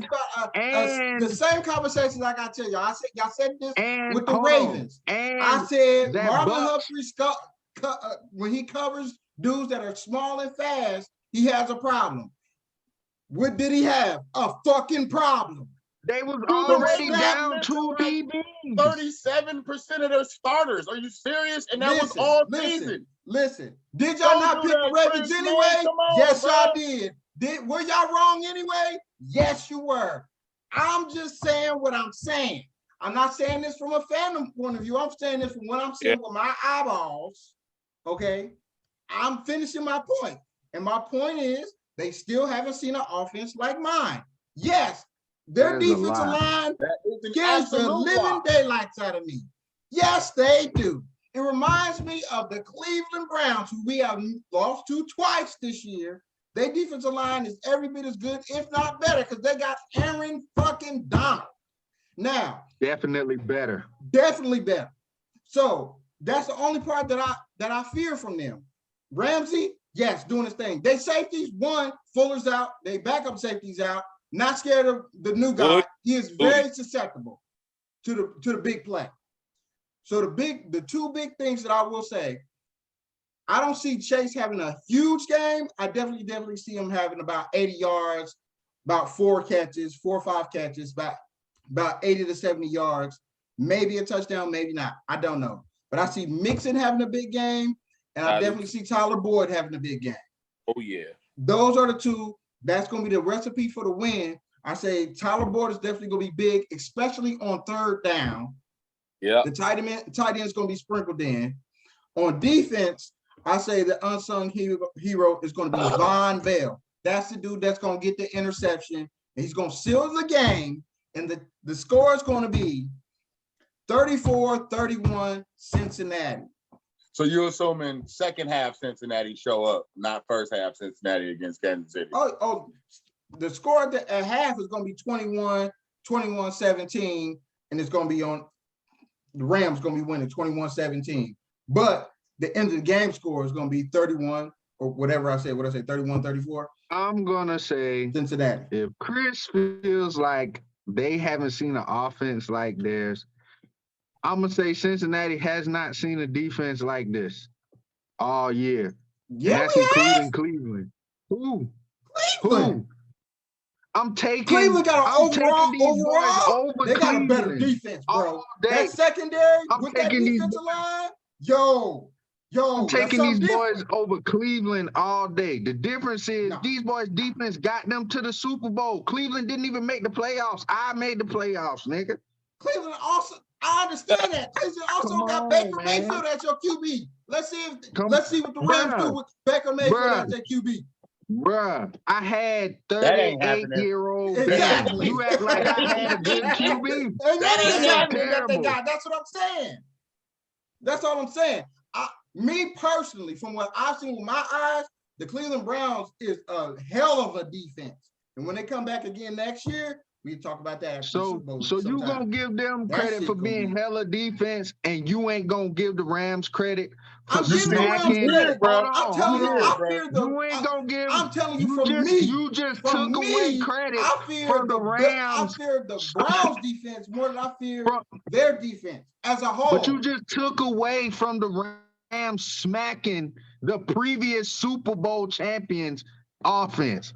And- the same conversation like I tell y'all. I said y'all said this And with the hold on. Ravens. And I said that Marvin Bucks- Humphrey when he covers dudes that are small and fast, he has a problem. What did he have? A fucking problem. they was the already Ravens down have 2 missing, DBs. 37% of their starters. Are you serious? And that was all season. Listen. Did y'all Don't not do pick that, the Ravens Chris, man. anyway? Come on, Yes, y'all bro. did. Were y'all wrong anyway? Yes, you were. I'm just saying what I'm saying. I'm not saying this from a fandom point of view. I'm saying this from what I'm seeing with my eyeballs. Okay. I'm finishing my point. And my point is they still haven't seen an offense like mine. Yes, their That is a defensive lie. line That is an scares the absolute living lie. daylights out of me. Yes, they do. It reminds me of the Cleveland Browns, who we have lost to twice this year. Their defensive line is every bit as good, if not better, because they got Aaron fucking Donald. Now, Definitely better. definitely better. So that's the only part that I fear from them. Ramsey, yes, doing his thing. They safeties, one, Fuller's out. They backup safeties out. Not scared of the new guy. He is very susceptible to the big play. So the two big things that I will say, I don't see Chase having a huge game. I definitely see him having about 80 yards, about 4 or 5 catches, about 80 to 70 yards, maybe a touchdown, maybe not. I don't know. But I see Mixon having a big game, and I definitely see Tyler Boyd having a big game. Oh, yeah. Those are the two. That's going to be the recipe for the win. I say Tyler Boyd is definitely going to be big, especially on third down. Yeah. The tight end is going to be sprinkled in. On defense, I say the unsung hero is going to be Von Bell. That's the dude that's going to get the interception. And he's going to seal the game. And the score is going to be 34-31 Cincinnati. So you're assuming second half Cincinnati show up, not first half Cincinnati against Kansas City. Oh, the score at half is going to be 21-17, and it's going to be on the Rams going to be winning 21-17. But the end of the game score is going to be 31 or whatever I said. What I say, 31-34? I'm going to say Cincinnati. if Chris feels like they haven't seen an offense like theirs, I'm going to say Cincinnati has not seen a defense like this all year. Yeah, and that's including Cleveland. Who? Cleveland. I'm taking Cleveland got an overall. over They got a better Cleveland defense, bro. all day. That secondary I'm with that taking these- defensive line, yo. I'm taking that's these something boys different. over Cleveland all day. The difference is No. these boys' defense got them to the Super Bowl. Cleveland didn't even make the playoffs. I made the playoffs, nigga. Cleveland also, I understand that. Cleveland also Come got on, Baker man. Mayfield at your QB. Let's see what the Rams Bruh. do with Baker Mayfield Bruh. at their QB. Bruh, I had That ain't happening. 38-year-old Exactly. You act like I had a good QB. And That that ain't ain't happening that they terrible. got. That's what I'm saying. That's all I'm saying. Me personally, from what I've seen with my eyes, the Cleveland Browns is a hell of a defense. And when they come back again next year, we can talk about that after the So Super Bowl you sometime. gonna give them That credit shit for gonna being be- hella defense, and you ain't gonna give the Rams credit I'm for giving the Browns smacking. credit. bro. I'm telling you, Hold I on, bro. fear You ain't the. gonna give. I'm telling you, You from just me, you just from took away me, credit I fear from the I Rams. fear the Browns defense more than I fear From, their defense as a whole. but you just took away from the Rams smacking the previous Super Bowl champions offense.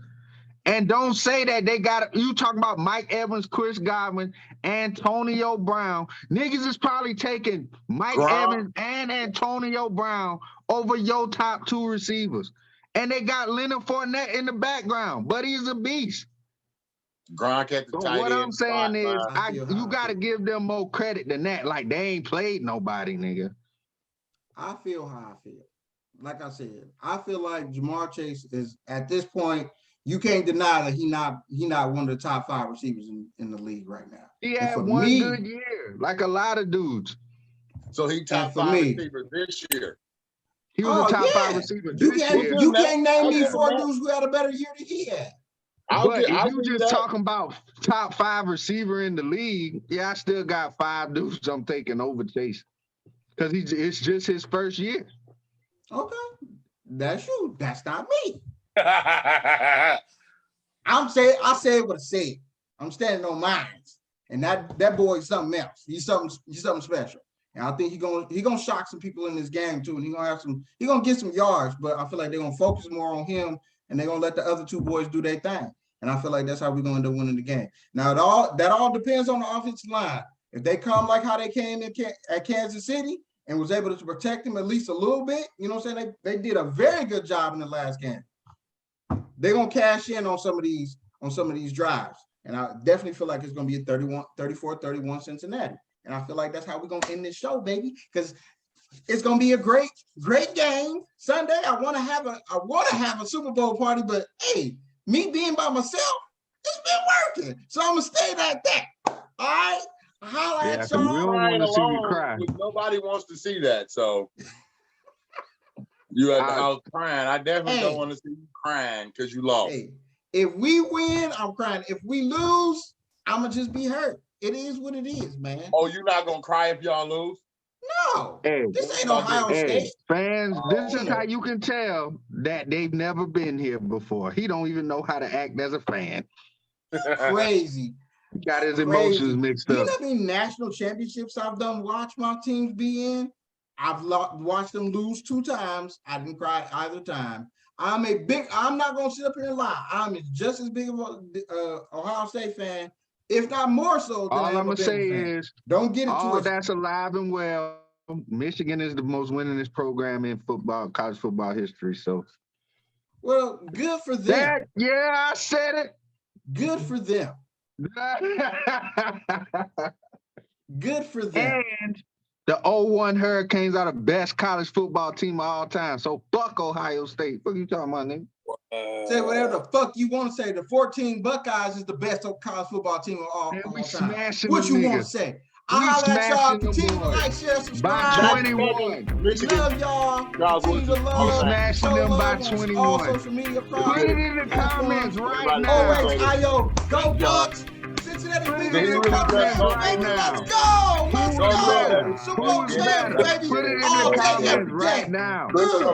And don't say that they got you talking about Mike Evans, Chris Godwin, Antonio Brown. Niggas is probably taking Mike Gronk. Evans and Antonio Brown over your top two receivers. And they got Leonard Fournette in the background, but he's a beast. Gronk at the So tight what end I'm saying spot, is, man. I feel how you I got to feel. give them more credit than that. Like they ain't played nobody, nigga. I feel how I feel. Like I said, I feel like Jamar Chase is at this point. You can't deny that he not one of the top 5 receivers in the league right now. He And had for one me- good year, like a lot of dudes. So he top And for 5 me- receiver this year. He was Oh, a top yeah. 5 receiver You this can't year. you can't name I'll me give him 4 that. dudes who had a better year than he had. But if I'll you give you just that. talking about top 5 receiver in the league, yeah, I still got 5 dudes I'm taking over Chase. Because it's just his first year. Okay, that's you. That's not me. I say what I said. I'm standing on mine, and that boy is something else. He's something special. And I think he gonna shock some people in this game too. And he gonna get some yards, but I feel like they're gonna focus more on him, and they're gonna let the other 2 boys do their thing. And I feel like that's how we're gonna end up winning the game. Now that all depends on the offensive line. If they come like how they came at Kansas City and was able to protect him at least a little bit, you know what I'm saying? They did a very good job in the last game. They're gonna cash in on some of these drives. And I definitely feel like it's gonna be a 34-31 Cincinnati. And I feel like that's how we're gonna end this show, baby. Because it's gonna be a great game. Sunday, I wanna have a Super Bowl party, but hey, me being by myself, it's been working. So I'm gonna stay like that. All right. Holla Yeah, at 'cause we y'all. don't Crying want to see you alone, cry. nobody wants to see that. So you at the I- house crying. I definitely Hey. don't want to see you crying because you lost. Hey, if we win, I'm crying. If we lose, I'ma just be hurt. It is what it is, man. Oh, you're not gonna cry if y'all lose? No, Hey, this ain't Ohio hey, State. fans, this is Oh. how you can tell that they've never been here before. He don't even know how to act as a fan. Crazy. He got his Crazy. emotions mixed You know up. how many national championships I've done watch my teams be in? I've watched them lose 2 times. I didn't cry either time. I'm not gonna sit up here and lie. I'm just as big of a Ohio State fan, if not more so than All I am I'm a gonna say Bengals fan. is, Don't get it all twisted. that's alive and well. Michigan is the most winningest program in football, college football history. So Well, good for them. that, yeah, I said it. Good for them. Good for them. And the 01 Hurricanes are the best college football team of all time. So fuck Ohio State. What you talking about, nigga? Say whatever the fuck you want to say. The 14 Buckeyes is the best college football team of all Man, we time. smashing What them you want to niggas. say? We I'll holler at y'all. smashing them Continue to boys. like, share, By subscribe. 21. Michigan. Love y'all. Y'all Continue to was- love. smashing Show them by love on 21. all social media Put platforms. it in the comments right now. Always, Ayo, go Bucks. Cincinnati Put it Bengals in in the the comments comments right baby. now. Let's go. Let's Who's go. better? Super Bowl Who's champs, better? baby. Put it in All the day, comments every right day. now. Good.